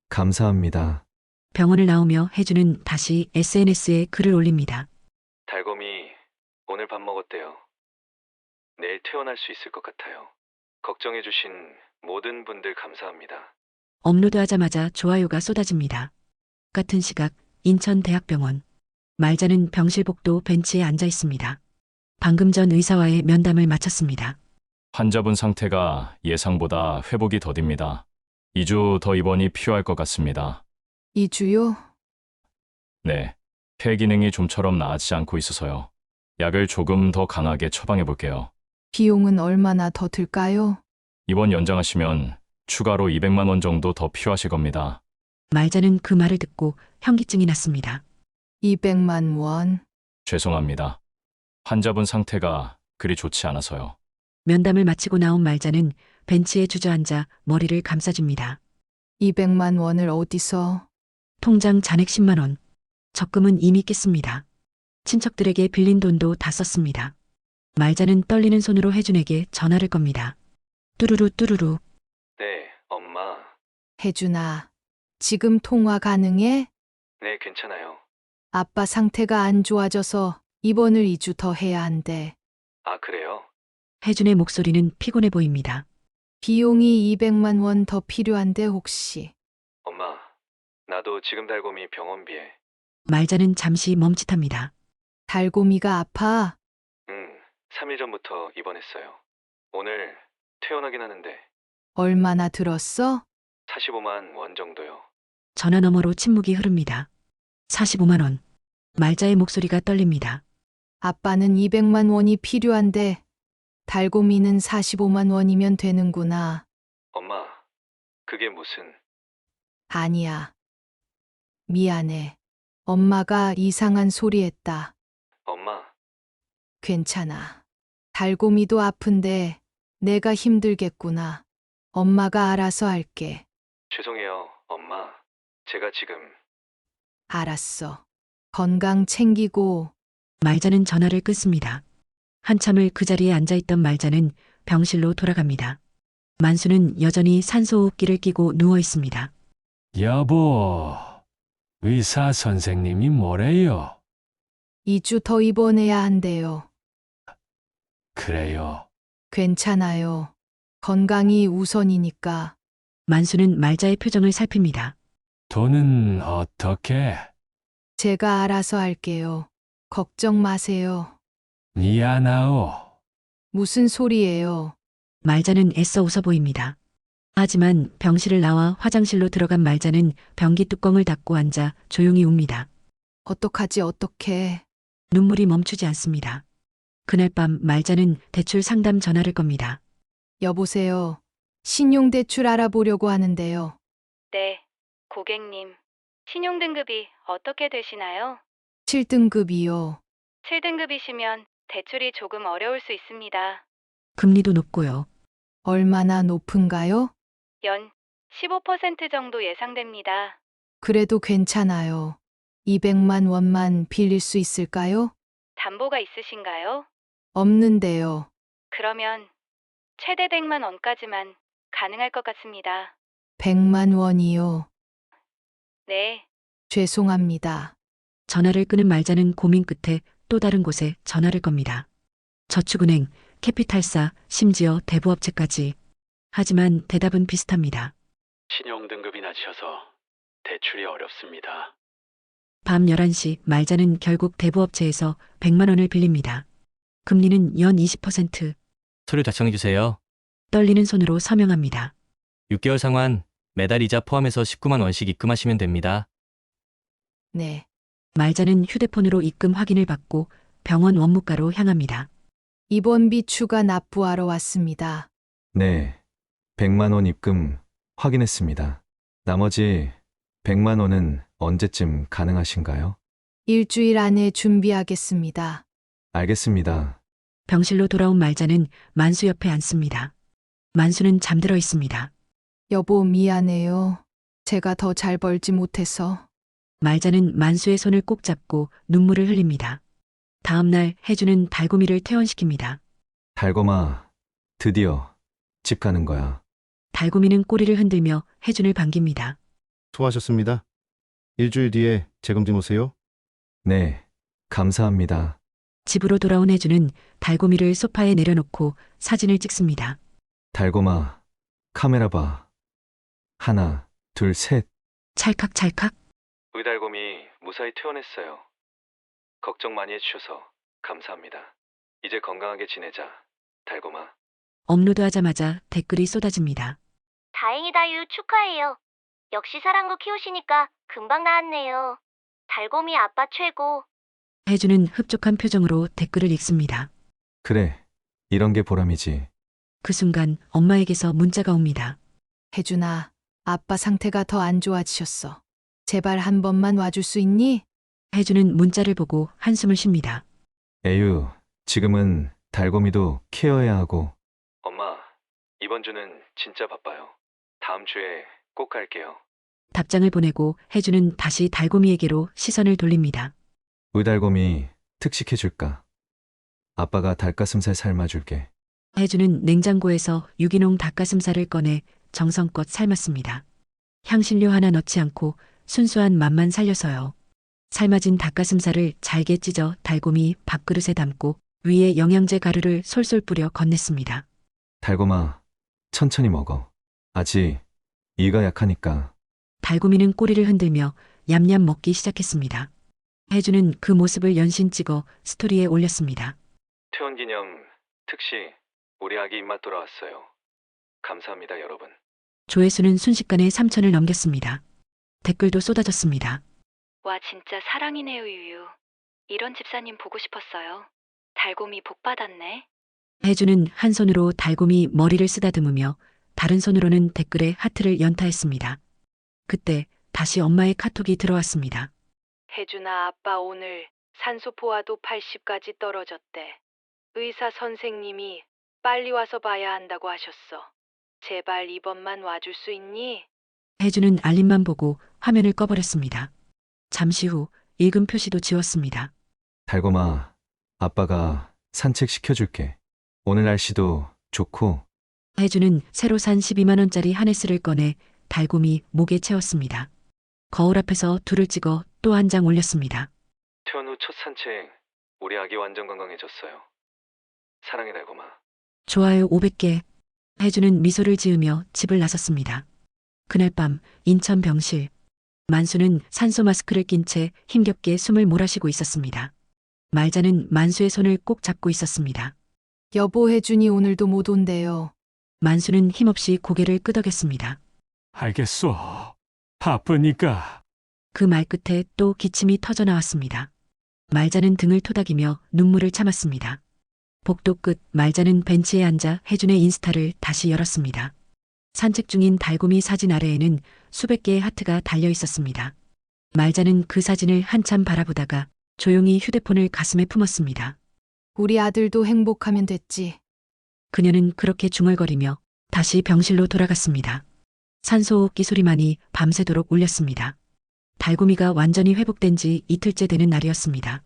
감사합니다. 병원을 나오며 혜준은 다시 SNS에 글을 올립니다. 달고미, 오늘 밥 먹었대요. 내일 퇴원할 수 있을 것 같아요. 걱정해주신 모든 분들 감사합니다. 업로드하자마자 좋아요가 쏟아집니다. 같은 시각 인천대학병원. 말자는 병실복도 벤치에 앉아 있습니다. 방금 전 의사와의 면담을 마쳤습니다. 환자분 상태가 예상보다 회복이 더딥니다. 2주 더 입원이 필요할 것 같습니다. 2주요? 네, 폐 기능이 좀처럼 나아지지 않고 있어서요. 약을 조금 더 강하게 처방해 볼게요. 비용은 얼마나 더 들까요? 입원 연장하시면 추가로 200만 원 정도 더 필요하실 겁니다. 말자는 그 말을 듣고 현기증이 났습니다. 200만 원. 죄송합니다. 환자분 상태가 그리 좋지 않아서요. 면담을 마치고 나온 말자는 벤치에 주저앉아 머리를 감싸줍니다. 200만 원을 어디서? 통장 잔액 10만 원. 적금은 이미 깼습니다. 친척들에게 빌린 돈도 다 썼습니다. 말자는 떨리는 손으로 혜준에게 전화를 겁니다. 뚜루루 뚜루루. 네, 엄마. 혜준아, 지금 통화 가능해? 네, 괜찮아요. 아빠 상태가 안 좋아져서 입원을 2주 더 해야 한대. 아, 그래요? 혜준의 목소리는 피곤해 보입니다. 비용이 200만 원 더 필요한데 혹시. 엄마, 나도 지금 달곰이 병원비에. 말자는 잠시 멈칫합니다. 달곰이가 아파? 3일 전부터 입원했어요. 오늘 퇴원하긴 하는데 얼마나 들었어? 45만 원 정도요. 전화 너머로 침묵이 흐릅니다. 45만 원. 말자의 목소리가 떨립니다. 아빠는 200만 원이 필요한데 달곰이는 45만 원이면 되는구나. 엄마, 그게 무슨... 아니야. 미안해. 엄마가 이상한 소리 했다. 엄마, 괜찮아. 달곰이도 아픈데 내가 힘들겠구나. 엄마가 알아서 할게. 죄송해요, 엄마. 제가 지금... 알았어. 건강 챙기고. 말자는 전화를 끊습니다. 한참을 그 자리에 앉아있던 말자는 병실로 돌아갑니다. 만수는 여전히 산소호흡기를 끼고 누워 있습니다. 여보, 의사 선생님이 뭐래요? 2주 더 입원해야 한대요. 그래요. 괜찮아요. 건강이 우선이니까. 만수는 말자의 표정을 살핍니다. 돈은 어떻게? 제가 알아서 할게요. 걱정 마세요. 미안하오. 무슨 소리예요? 말자는 애써 웃어 보입니다. 하지만 병실을 나와 화장실로 들어간 말자는 변기 뚜껑을 닫고 앉아 조용히 웁니다. 어떡하지 어떡해. 눈물이 멈추지 않습니다. 그날 밤 말자는 대출 상담 전화를 겁니다. 여보세요. 신용대출 알아보려고 하는데요. 네, 고객님. 신용등급이 어떻게 되시나요? 7등급이요. 7등급이시면 대출이 조금 어려울 수 있습니다. 금리도 높고요. 얼마나 높은가요? 연 15% 정도 예상됩니다. 그래도 괜찮아요. 200만 원만 빌릴 수 있을까요? 담보가 있으신가요? 없는데요. 그러면 최대 100만 원까지만 가능할 것 같습니다. 100만 원이요. 네, 죄송합니다. 전화를 끄는 말자는 고민 끝에 또 다른 곳에 전화를 겁니다. 저축은행, 캐피탈사, 심지어 대부업체까지. 하지만 대답은 비슷합니다. 신용등급이 낮으셔서 대출이 어렵습니다. 밤 11시 말자는 결국 대부업체에서 100만 원을 빌립니다. 금리는 연 20%. 서류 작성해주세요. 떨리는 손으로 서명합니다. 6개월 상환, 매달 이자 포함해서 19만 원씩 입금하시면 됩니다. 네. 말자는 휴대폰으로 입금 확인을 받고 병원 원무과로 향합니다. 입원비 추가 납부하러 왔습니다. 네. 100만 원 입금 확인했습니다. 나머지 100만 원은 언제쯤 가능하신가요? 일주일 안에 준비하겠습니다. 알겠습니다. 병실로 돌아온 말자는 만수 옆에 앉습니다. 만수는 잠들어 있습니다. 여보 미안해요. 제가 더 잘 벌지 못해서. 말자는 만수의 손을 꼭 잡고 눈물을 흘립니다. 다음 날 혜주는 달고미를 퇴원시킵니다. 달곰아, 드디어 집 가는 거야. 달고미는 꼬리를 흔들며 혜준을 반깁니다. 수고하셨습니다. 일주일 뒤에 재검진 오세요. 네, 감사합니다. 집으로 돌아온 혜주는 달고미를 소파에 내려놓고 사진을 찍습니다. 달곰아, 카메라 봐. 하나, 둘, 셋. 찰칵찰칵. 의달곰이 무사히 퇴원했어요. 걱정 많이 해주셔서 감사합니다. 이제 건강하게 지내자, 달곰아. 업로드하자마자 댓글이 쏟아집니다. 다행이다 유 축하해요. 역시 사랑고 키우시니까 금방 나았네요. 달곰이 아빠 최고. 혜주는 흡족한 표정으로 댓글을 읽습니다. 그래, 이런 게 보람이지. 그 순간 엄마에게서 문자가 옵니다. 혜준아, 아빠 상태가 더 안 좋아지셨어. 제발 한 번만 와줄 수 있니? 혜주는 문자를 보고 한숨을 쉽니다. 에휴, 지금은 달곰이도 케어해야 하고. 엄마, 이번 주는 진짜 바빠요. 다음 주에 꼭 갈게요. 답장을 보내고 혜주는 다시 달고미에게로 시선을 돌립니다. 의달곰이 특식해줄까? 아빠가 닭가슴살 삶아줄게. 혜주는 냉장고에서 유기농 닭가슴살을 꺼내 정성껏 삶았습니다. 향신료 하나 넣지 않고 순수한 맛만 살려서요. 삶아진 닭가슴살을 잘게 찢어 달곰이 밥그릇에 담고 위에 영양제 가루를 솔솔 뿌려 건넸습니다. 달곰아, 천천히 먹어. 아직 이가 약하니까. 달곰이는 꼬리를 흔들며 얌얌 먹기 시작했습니다. 혜주는 그 모습을 연신 찍어 스토리에 올렸습니다. 퇴원기념 특시 우리 아기 입맛 돌아왔어요. 감사합니다, 여러분. 조회수는 순식간에 3,000을 넘겼습니다. 댓글도 쏟아졌습니다. 와, 진짜 사랑이네요, 유유. 이런 집사님 보고 싶었어요. 달곰이 복 받았네. 혜주는 한 손으로 달곰이 머리를 쓰다듬으며 다른 손으로는 댓글에 하트를 연타했습니다. 그때 다시 엄마의 카톡이 들어왔습니다. 혜준아, 아빠 오늘 산소 포화도 80까지 떨어졌대. 의사 선생님이 빨리 와서 봐야 한다고 하셨어. 제발 이번만 와줄 수 있니? 혜주는 알림만 보고 화면을 꺼버렸습니다. 잠시 후 읽음 표시도 지웠습니다. 달곰아, 아빠가 산책 시켜줄게. 오늘 날씨도 좋고. 혜주는 새로 산 12만 원짜리 하네스를 꺼내 달곰이 목에 채웠습니다. 거울 앞에서 둘을 찍어 또 한 장 올렸습니다. 퇴원 후 첫 산책, 우리 아기 완전 건강해졌어요. 사랑해, 달곰아. 좋아요 500개. 혜주는 미소를 지으며 집을 나섰습니다. 그날 밤 인천 병실. 만수는 산소 마스크를 낀 채 힘겹게 숨을 몰아쉬고 있었습니다. 말자는 만수의 손을 꼭 잡고 있었습니다. 여보, 혜준이 오늘도 못 온대요. 만수는 힘없이 고개를 끄덕였습니다. 알겠어. 바쁘니까. 그 말 끝에 또 기침이 터져 나왔습니다. 말자는 등을 토닥이며 눈물을 참았습니다. 복도 끝 말자는 벤치에 앉아 혜준의 인스타를 다시 열었습니다. 산책 중인 달곰이 사진 아래에는 수백 개의 하트가 달려 있었습니다. 말자는 그 사진을 한참 바라보다가 조용히 휴대폰을 가슴에 품었습니다. 우리 아들도 행복하면 됐지. 그녀는 그렇게 중얼거리며 다시 병실로 돌아갔습니다. 산소호흡기 소리만이 밤새도록 울렸습니다. 달곰이가 완전히 회복된 지 이틀째 되는 날이었습니다.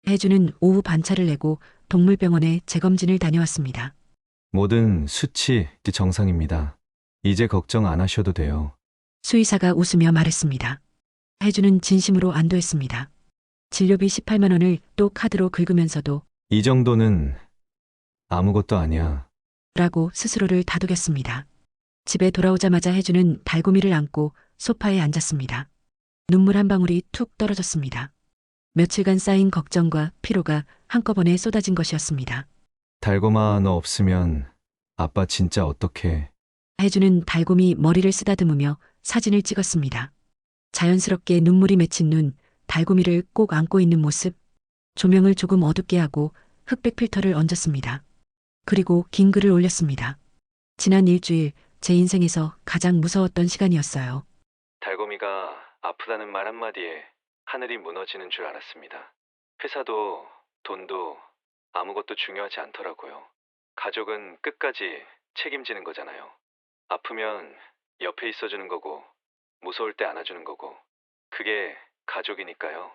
혜주는 오후 반차를 내고 동물병원에 재검진을 다녀왔습니다. 모든 수치 정상입니다. 이제 걱정 안 하셔도 돼요. 수의사가 웃으며 말했습니다. 혜주는 진심으로 안도했습니다. 진료비 18만 원을 또 카드로 긁으면서도 이 정도는 아무것도 아니야. 라고 스스로를 다독였습니다. 집에 돌아오자마자 혜주는 달곰이를 안고 소파에 앉았습니다. 눈물 한 방울이 툭 떨어졌습니다. 며칠간 쌓인 걱정과 피로가 한꺼번에 쏟아진 것이었습니다. 달곰아, 너 없으면 아빠 진짜 어떡해. 혜주는 달곰이 머리를 쓰다듬으며 사진을 찍었습니다. 자연스럽게 눈물이 맺힌 눈, 달곰이를 꼭 안고 있는 모습, 조명을 조금 어둡게 하고 흑백 필터를 얹었습니다. 그리고 긴 글을 올렸습니다. 지난 일주일 제 인생에서 가장 무서웠던 시간이었어요. 달곰이가 아프다는 말 한마디에 하늘이 무너지는 줄 알았습니다. 회사도 돈도 아무것도 중요하지 않더라고요. 가족은 끝까지 책임지는 거잖아요. 아프면 옆에 있어주는 거고 무서울 때 안아주는 거고 그게 가족이니까요.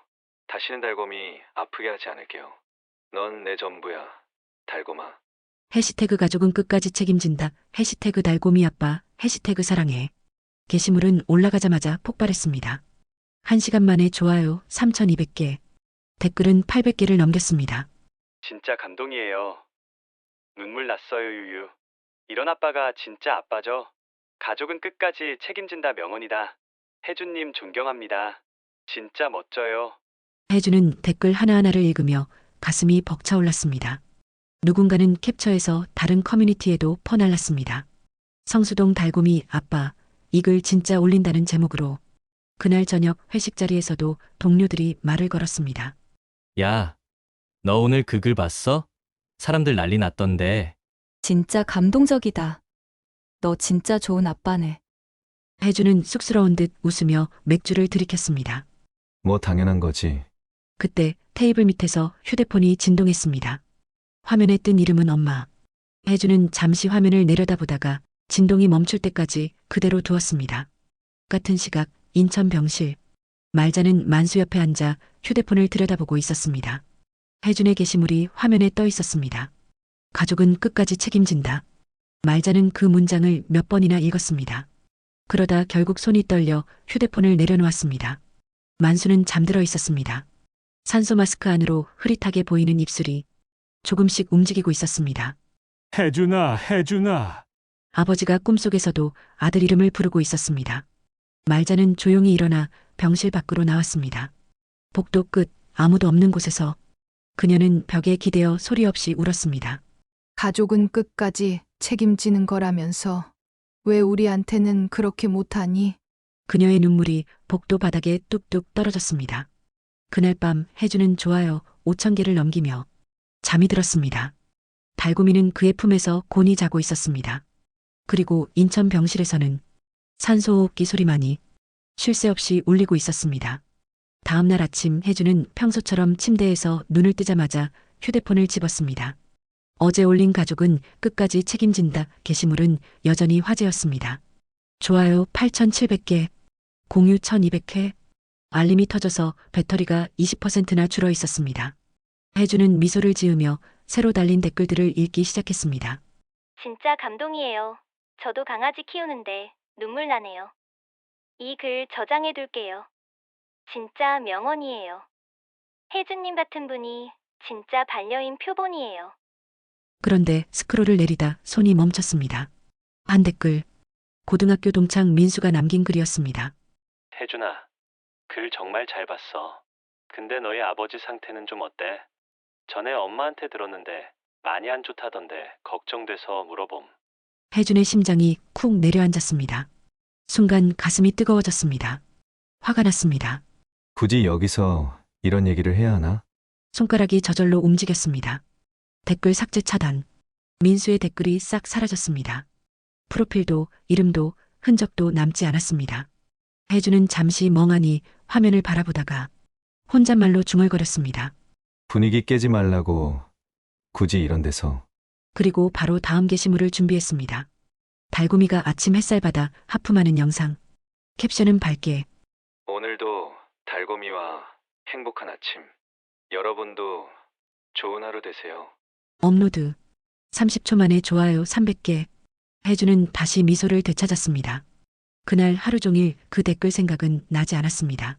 다시는 달곰이 아프게 하지 않을게요. 넌 내 전부야, 달곰아. 해시태그 가족은 끝까지 책임진다. 해시태그 달곰이 아빠. 해시태그 사랑해. 게시물은 올라가자마자 폭발했습니다. 1시간 만에 좋아요 3,200개. 댓글은 800개를 넘겼습니다. 진짜 감동이에요. 눈물 났어요, 유유. 이런 아빠가 진짜 아빠죠. 가족은 끝까지 책임진다 명언이다. 혜준님 존경합니다. 진짜 멋져요. 혜주는 댓글 하나하나를 읽으며 가슴이 벅차올랐습니다. 누군가는 캡처해서 다른 커뮤니티에도 퍼날랐습니다. 성수동 달곰이 아빠, 이 글 진짜 올린다는 제목으로. 그날 저녁 회식 자리에서도 동료들이 말을 걸었습니다. 야, 너 오늘 그 글 봤어? 사람들 난리 났던데. 진짜 감동적이다. 너 진짜 좋은 아빠네. 혜주는 쑥스러운 듯 웃으며 맥주를 들이켰습니다. 뭐 당연한 거지. 그때 테이블 밑에서 휴대폰이 진동했습니다. 화면에 뜬 이름은 엄마. 혜주는 잠시 화면을 내려다보다가 진동이 멈출 때까지 그대로 두었습니다. 같은 시각 인천 병실. 말자는 만수 옆에 앉아 휴대폰을 들여다보고 있었습니다. 혜준의 게시물이 화면에 떠 있었습니다. 가족은 끝까지 책임진다. 말자는 그 문장을 몇 번이나 읽었습니다. 그러다 결국 손이 떨려 휴대폰을 내려놓았습니다. 만수는 잠들어 있었습니다. 산소 마스크 안으로 흐릿하게 보이는 입술이 조금씩 움직이고 있었습니다. 혜준아, 혜준아. 아버지가 꿈속에서도 아들 이름을 부르고 있었습니다. 말자는 조용히 일어나 병실 밖으로 나왔습니다. 복도 끝 아무도 없는 곳에서 그녀는 벽에 기대어 소리 없이 울었습니다. 가족은 끝까지 책임지는 거라면서 왜 우리한테는 그렇게 못하니? 그녀의 눈물이 복도 바닥에 뚝뚝 떨어졌습니다. 그날 밤 혜주는 좋아요 5,000개를 넘기며 잠이 들었습니다. 달고미는 그의 품에서 곤히 자고 있었습니다. 그리고 인천 병실에서는 산소호흡기 소리만이 쉴 새 없이 울리고 있었습니다. 다음 날 아침 혜주는 평소처럼 침대에서 눈을 뜨자마자 휴대폰을 집었습니다. 어제 올린 가족은 끝까지 책임진다 게시물은 여전히 화제였습니다. 좋아요 8,700개, 공유 1,200회, 알림이 터져서 배터리가 20%나 줄어 있었습니다. 혜주는 미소를 지으며 새로 달린 댓글들을 읽기 시작했습니다. 진짜 감동이에요. 저도 강아지 키우는데 눈물 나네요. 이 글 저장해 둘게요. 진짜 명언이에요. 혜준님 같은 분이 진짜 반려인 표본이에요. 그런데 스크롤을 내리다 손이 멈췄습니다. 한 댓글, 고등학교 동창 민수가 남긴 글이었습니다. 혜준아, 글 정말 잘 봤어. 근데 너희 아버지 상태는 좀 어때? 전에 엄마한테 들었는데 많이 안 좋다던데 걱정돼서 물어봄. 혜준의 심장이 쿵 내려앉았습니다. 순간 가슴이 뜨거워졌습니다. 화가 났습니다. 굳이 여기서 이런 얘기를 해야 하나? 손가락이 저절로 움직였습니다. 댓글 삭제 차단. 민수의 댓글이 싹 사라졌습니다. 프로필도 이름도 흔적도 남지 않았습니다. 혜주는 잠시 멍하니 화면을 바라보다가 혼잣말로 중얼거렸습니다. 분위기 깨지 말라고 굳이 이런 데서. 그리고 바로 다음 게시물을 준비했습니다. 달고미가 아침 햇살 받아 하품하는 영상. 캡션은 밝게. 오늘도 달고미와 행복한 아침. 여러분도 좋은 하루 되세요. 업로드. 30초 만에 좋아요 300개. 혜주는 다시 미소를 되찾았습니다. 그날 하루 종일 그 댓글 생각은 나지 않았습니다.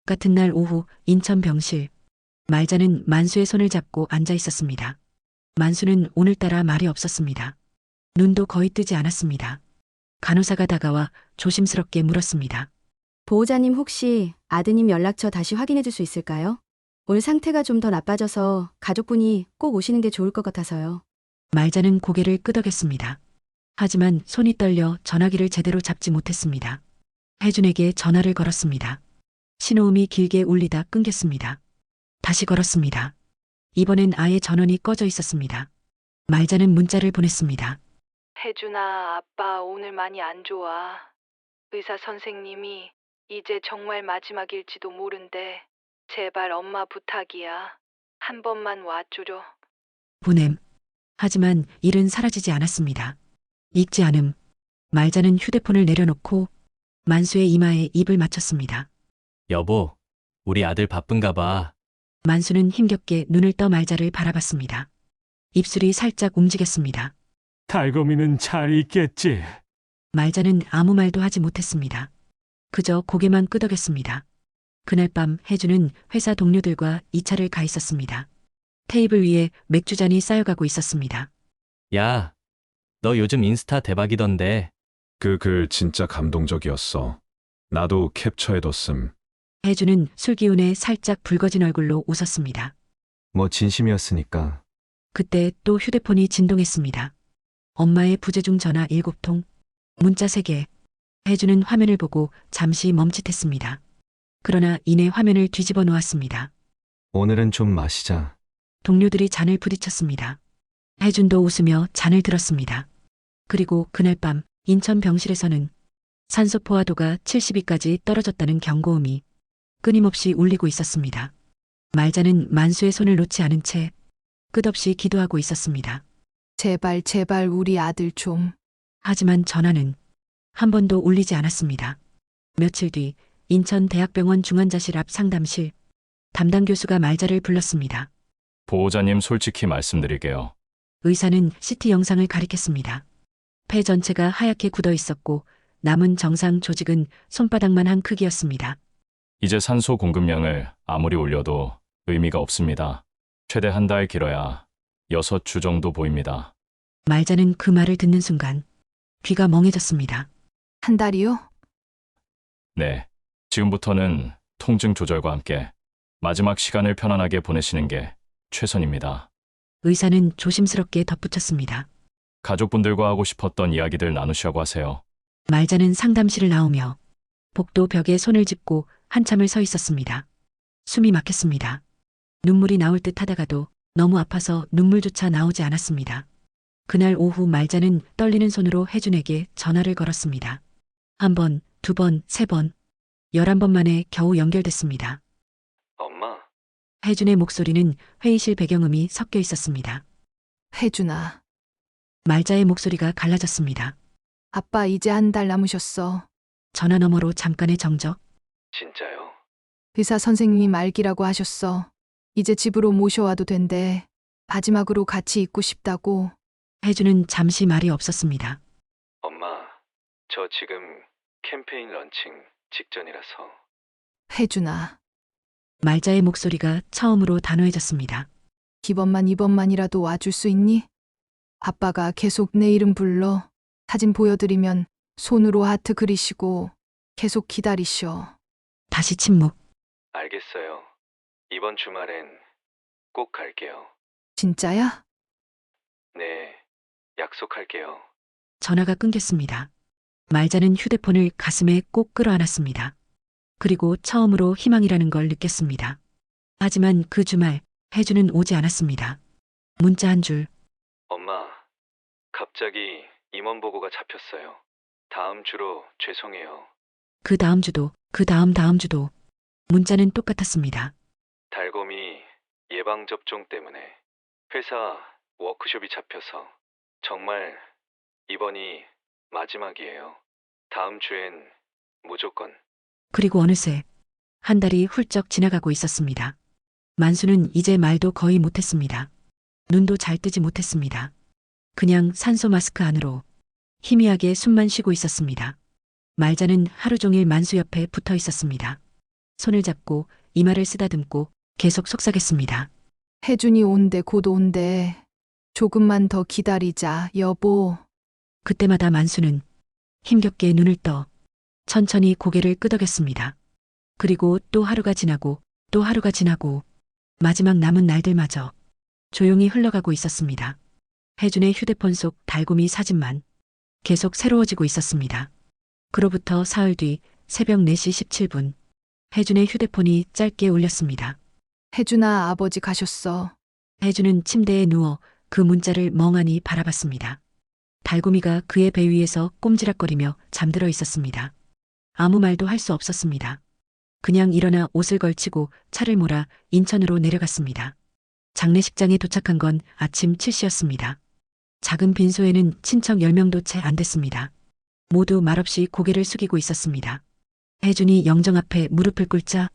같은 날 오후 인천 병실. 말자는 만수의 손을 잡고 앉아 있었습니다. 만수는 오늘따라 말이 없었습니다. 눈도 거의 뜨지 않았습니다. 간호사가 다가와 조심스럽게 물었습니다. 보호자님 혹시 아드님 연락처 다시 확인해 줄 수 있을까요? 오늘 상태가 좀 더 나빠져서 가족분이 꼭 오시는 게 좋을 것 같아서요. 말자는 고개를 끄덕였습니다. 하지만 손이 떨려 전화기를 제대로 잡지 못했습니다. 혜준에게 전화를 걸었습니다. 신호음이 길게 울리다 끊겼습니다. 다시 걸었습니다. 이번엔 아예 전원이 꺼져 있었습니다. 말자는 문자를 보냈습니다. 혜준아, 아빠 오늘 많이 안 좋아. 의사 선생님이 이제 정말 마지막일지도 모른대. 제발 엄마 부탁이야. 한 번만 와주려. 보냄. 하지만 일은 사라지지 않았습니다. 읽지 않음. 말자는 휴대폰을 내려놓고 만수의 이마에 입을 맞췄습니다. 여보, 우리 아들 바쁜가 봐. 만수는 힘겹게 눈을 떠 말자를 바라봤습니다. 입술이 살짝 움직였습니다. 달고미는 잘 있겠지. 말자는 아무 말도 하지 못했습니다. 그저 고개만 끄덕였습니다. 그날 밤 혜주는 회사 동료들과 2차를 가 있었습니다. 테이블 위에 맥주잔이 쌓여가고 있었습니다. 야, 너 요즘 인스타 대박이던데. 그 글 진짜 감동적이었어. 나도 캡처해뒀음. 혜주는 술 기운에 살짝 붉어진 얼굴로 웃었습니다. 뭐 진심이었으니까. 그때 또 휴대폰이 진동했습니다. 엄마의 부재중 전화 7통, 문자 3개. 혜주는 화면을 보고 잠시 멈칫했습니다. 그러나 이내 화면을 뒤집어 놓았습니다. 오늘은 좀 마시자. 동료들이 잔을 부딪혔습니다. 혜준도 웃으며 잔을 들었습니다. 그리고 그날 밤 인천 병실에서는 산소 포화도가 72까지 떨어졌다는 경고음이 끊임없이 울리고 있었습니다. 말자는 만수의 손을 놓지 않은 채 끝없이 기도하고 있었습니다. 제발 제발 우리 아들 좀. 하지만 전화는 한 번도 울리지 않았습니다. 며칠 뒤 인천대학병원 중환자실 앞 상담실. 담당 교수가 말자를 불렀습니다. 보호자님 솔직히 말씀드릴게요. 의사는 CT 영상을 가리켰습니다. 폐 전체가 하얗게 굳어 있었고 남은 정상 조직은 손바닥만 한 크기였습니다. 이제 산소 공급량을 아무리 올려도 의미가 없습니다. 최대 한 달 길어야 6주 정도 보입니다. 말자는 그 말을 듣는 순간 귀가 멍해졌습니다. 한 달이요? 네. 지금부터는 통증 조절과 함께 마지막 시간을 편안하게 보내시는 게 최선입니다. 의사는 조심스럽게 덧붙였습니다. 가족분들과 하고 싶었던 이야기들 나누시라고 하세요. 말자는 상담실을 나오며 복도 벽에 손을 짚고 한참을 서 있었습니다. 숨이 막혔습니다. 눈물이 나올 듯 하다가도 너무 아파서 눈물조차 나오지 않았습니다. 그날 오후 말자는 떨리는 손으로 혜준에게 전화를 걸었습니다. 한 번, 두 번, 세 번, 11번 만에 겨우 연결됐습니다. 엄마, 혜준의 목소리는 회의실 배경음이 섞여 있었습니다. 혜준아, 말자의 목소리가 갈라졌습니다. 아빠 이제 한 달 남으셨어. 전화 너머로 잠깐의 정적. 진짜요? 의사 선생님이 말기라고 하셨어. 이제 집으로 모셔와도 된대. 마지막으로 같이 있고 싶다고. 혜준은 잠시 말이 없었습니다. 엄마, 저 지금 캠페인 런칭 직전이라서. 혜준아, 말자의 목소리가 처음으로 단호해졌습니다. 이번만이라도 와줄 수 있니? 아빠가 계속 내 이름 불러. 사진 보여드리면 손으로 하트 그리시고 계속 기다리셔. 다시 침묵. 알겠어요. 이번 주말엔 꼭 갈게요. 진짜야? 네, 약속할게요. 전화가 끊겼습니다. 말자는 휴대폰을 가슴에 꼭 끌어안았습니다. 그리고 처음으로 희망이라는 걸 느꼈습니다. 하지만 그 주말 혜준은 오지 않았습니다. 문자 한 줄. 엄마, 갑자기 임원 보고가 잡혔어요. 다음 주로 죄송해요. 그 다음 주도, 그 다음 주도 문자는 똑같았습니다. 달곰이 예방접종 때문에 회사 워크숍이 잡혀서 정말 이번이 마지막이에요. 다음 주엔 무조건. 그리고 어느새 한 달이 훌쩍 지나가고 있었습니다. 만수는 이제 말도 거의 못했습니다. 눈도 잘 뜨지 못했습니다. 그냥 산소 마스크 안으로 희미하게 숨만 쉬고 있었습니다. 말자는 하루 종일 만수 옆에 붙어 있었습니다. 손을 잡고 이마를 쓰다듬고 계속 속삭였습니다. 혜준이 온대 곧 온대. 조금만 더 기다리자 여보. 그때마다 만수는 힘겹게 눈을 떠 천천히 고개를 끄덕였습니다. 그리고 또 하루가 지나고 또 하루가 지나고 마지막 남은 날들마저 조용히 흘러가고 있었습니다. 혜준의 휴대폰 속 달곰이 사진만 계속 새로워지고 있었습니다. 그로부터 사흘 뒤 새벽 4시 17분 혜준의 휴대폰이 짧게 울렸습니다. 혜준아, 아버지 가셨어. 혜준은 침대에 누워 그 문자를 멍하니 바라봤습니다. 달곰이가 그의 배 위에서 꼼지락거리며 잠들어 있었습니다. 아무 말도 할 수 없었습니다. 그냥 일어나 옷을 걸치고 차를 몰아 인천으로 내려갔습니다. 장례식장에 도착한 건 아침 7시였습니다. 작은 빈소에는 친척 10명도 채 안 됐습니다. 모두 말없이 고개를 숙이고 있었습니다. 혜준이 영정 앞에 무릎을 꿇자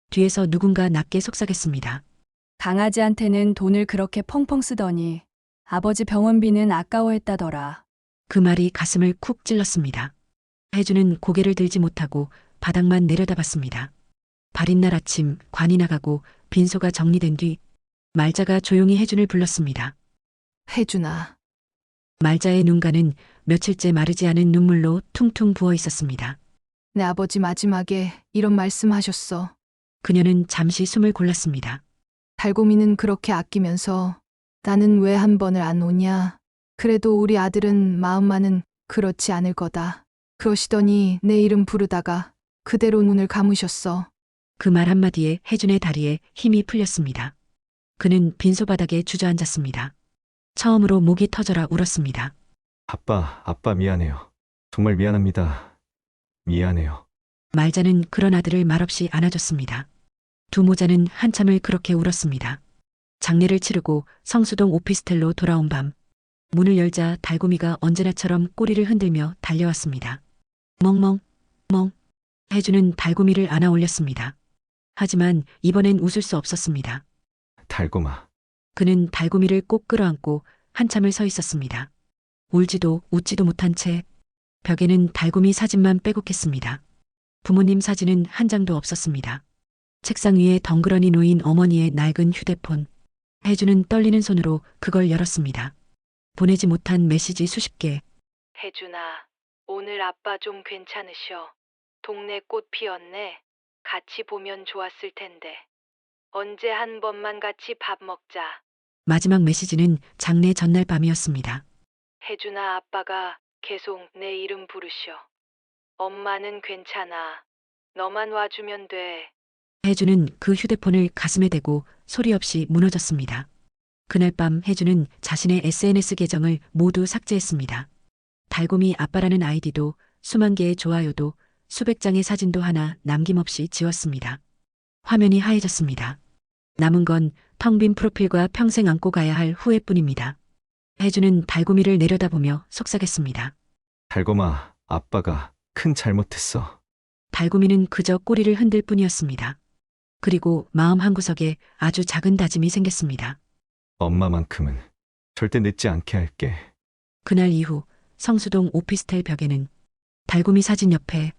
뒤에서 누군가 낮게 속삭였습니다. 강아지한테는 돈을 그렇게 펑펑 쓰더니 아버지 병원비는 아까워했다더라. 그 말이 가슴을 쿡 찔렀습니다. 혜준은 고개를 들지 못하고 바닥만 내려다봤습니다. 발인 날 아침 관이 나가고 빈소가 정리된 뒤 말자가 조용히 혜준을 불렀습니다. 혜준아. 말자의 눈가는 며칠째 마르지 않은 눈물로 퉁퉁 부어 있었습니다. 내 아버지 마지막에 이런 말씀하셨어. 그녀는 잠시 숨을 골랐습니다. 달곰이는 그렇게 아끼면서 나는 왜 한 번을 안 오냐. 그래도 우리 아들은 마음만은 그렇지 않을 거다. 그러시더니 내 이름 부르다가 그대로 눈을 감으셨어. 그 말 한마디에 혜준의 다리에 힘이 풀렸습니다. 그는 빈소 바닥에 주저앉았습니다. 처음으로 목이 터져라 울었습니다. 아빠 미안해요. 정말 미안합니다. 미안해요. 말자는 그런 아들을 말없이 안아줬습니다. 두 모자는 한참을 그렇게 울었습니다. 장례를 치르고 성수동 오피스텔로 돌아온 밤 문을 열자 달곰이가 언제나처럼 꼬리를 흔들며 달려왔습니다. 멍멍 멍. 혜준은 달곰이를 안아 올렸습니다. 하지만 이번엔 웃을 수 없었습니다. 달곰아. 그는 달곰이를 꼭 끌어안고 한참을 서 있었습니다. 울지도 웃지도 못한 채 벽에는 달곰이 사진만 빼곡했습니다. 부모님 사진은 한 장도 없었습니다. 책상 위에 덩그러니 놓인 어머니의 낡은 휴대폰. 혜주는 떨리는 손으로 그걸 열었습니다. 보내지 못한 메시지 수십 개. 혜준아, 오늘 아빠 좀 괜찮으셔. 동네 꽃 피었네. 같이 보면 좋았을 텐데. 언제 한 번만 같이 밥 먹자. 마지막 메시지는 장례 전날 밤이었습니다. 혜준아, 아빠가 계속 내 이름 부르셔. 엄마는 괜찮아. 너만 와주면 돼. 혜주는 그 휴대폰을 가슴에 대고 소리 없이 무너졌습니다. 그날 밤 혜주는 자신의 SNS 계정을 모두 삭제했습니다. 달곰이 아빠라는 아이디도 수만 개의 좋아요도 수백 장의 사진도 하나 남김없이 지웠습니다. 화면이 하얘졌습니다. 남은 건 텅 빈 프로필과 평생 안고 가야 할 후회뿐입니다. 혜주는 달곰이를 내려다보며 속삭였습니다. 달곰아, 아빠가 큰 잘못했어. 달곰이는 그저 꼬리를 흔들 뿐이었습니다. 그리고 마음 한구석에 아주 작은 다짐이 생겼습니다. 엄마만큼은 절대 늦지 않게 할게. 그날 이후 성수동 오피스텔 벽에는 달곰이 사진 옆에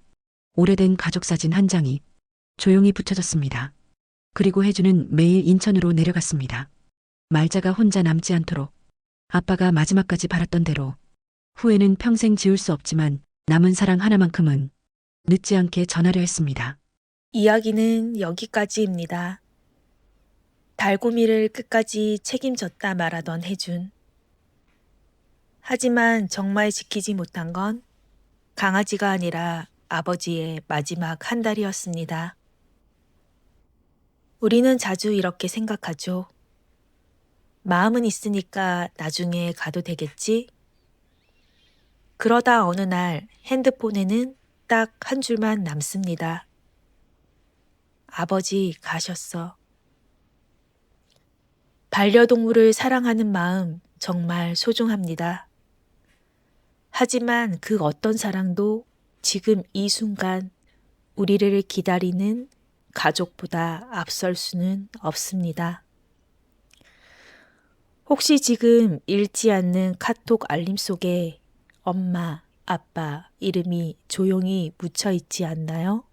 오래된 가족 사진 한 장이 조용히 붙여졌습니다. 그리고 혜주는 매일 인천으로 내려갔습니다. 말자가 혼자 남지 않도록 아빠가 마지막까지 바랐던 대로 후회는 평생 지울 수 없지만 남은 사랑 하나만큼은 늦지 않게 전하려 했습니다. 이야기는 여기까지입니다. 달곰이를 끝까지 책임졌다 말하던 혜준. 하지만 정말 지키지 못한 건 강아지가 아니라 아버지의 마지막 한 달이었습니다. 우리는 자주 이렇게 생각하죠. 마음은 있으니까 나중에 가도 되겠지? 그러다 어느 날 핸드폰에는 딱 한 줄만 남습니다. 아버지 가셨어. 반려동물을 사랑하는 마음 정말 소중합니다. 하지만 그 어떤 사랑도 지금 이 순간 우리를 기다리는 가족보다 앞설 수는 없습니다. 혹시 지금 읽지 않는 카톡 알림 속에 엄마, 아빠 이름이 조용히 묻혀 있지 않나요?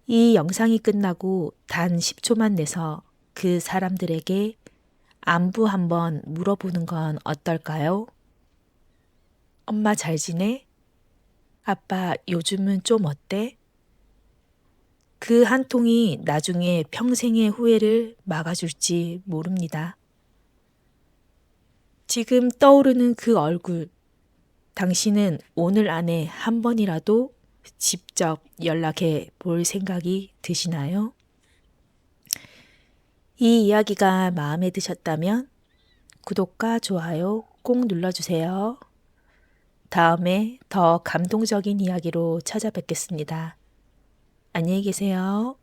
이 영상이 끝나고 단 10초만 내서 그 사람들에게 안부 한번 물어보는 건 어떨까요? 엄마 잘 지내? 아빠 요즘은 좀 어때? 그 한 통이 나중에 평생의 후회를 막아줄지 모릅니다. 지금 떠오르는 그 얼굴, 당신은 오늘 안에 한 번이라도 직접 연락해 볼 생각이 드시나요? 이 이야기가 마음에 드셨다면 구독과 좋아요 꼭 눌러주세요. 다음에 더 감동적인 이야기로 찾아뵙겠습니다. 안녕히 계세요.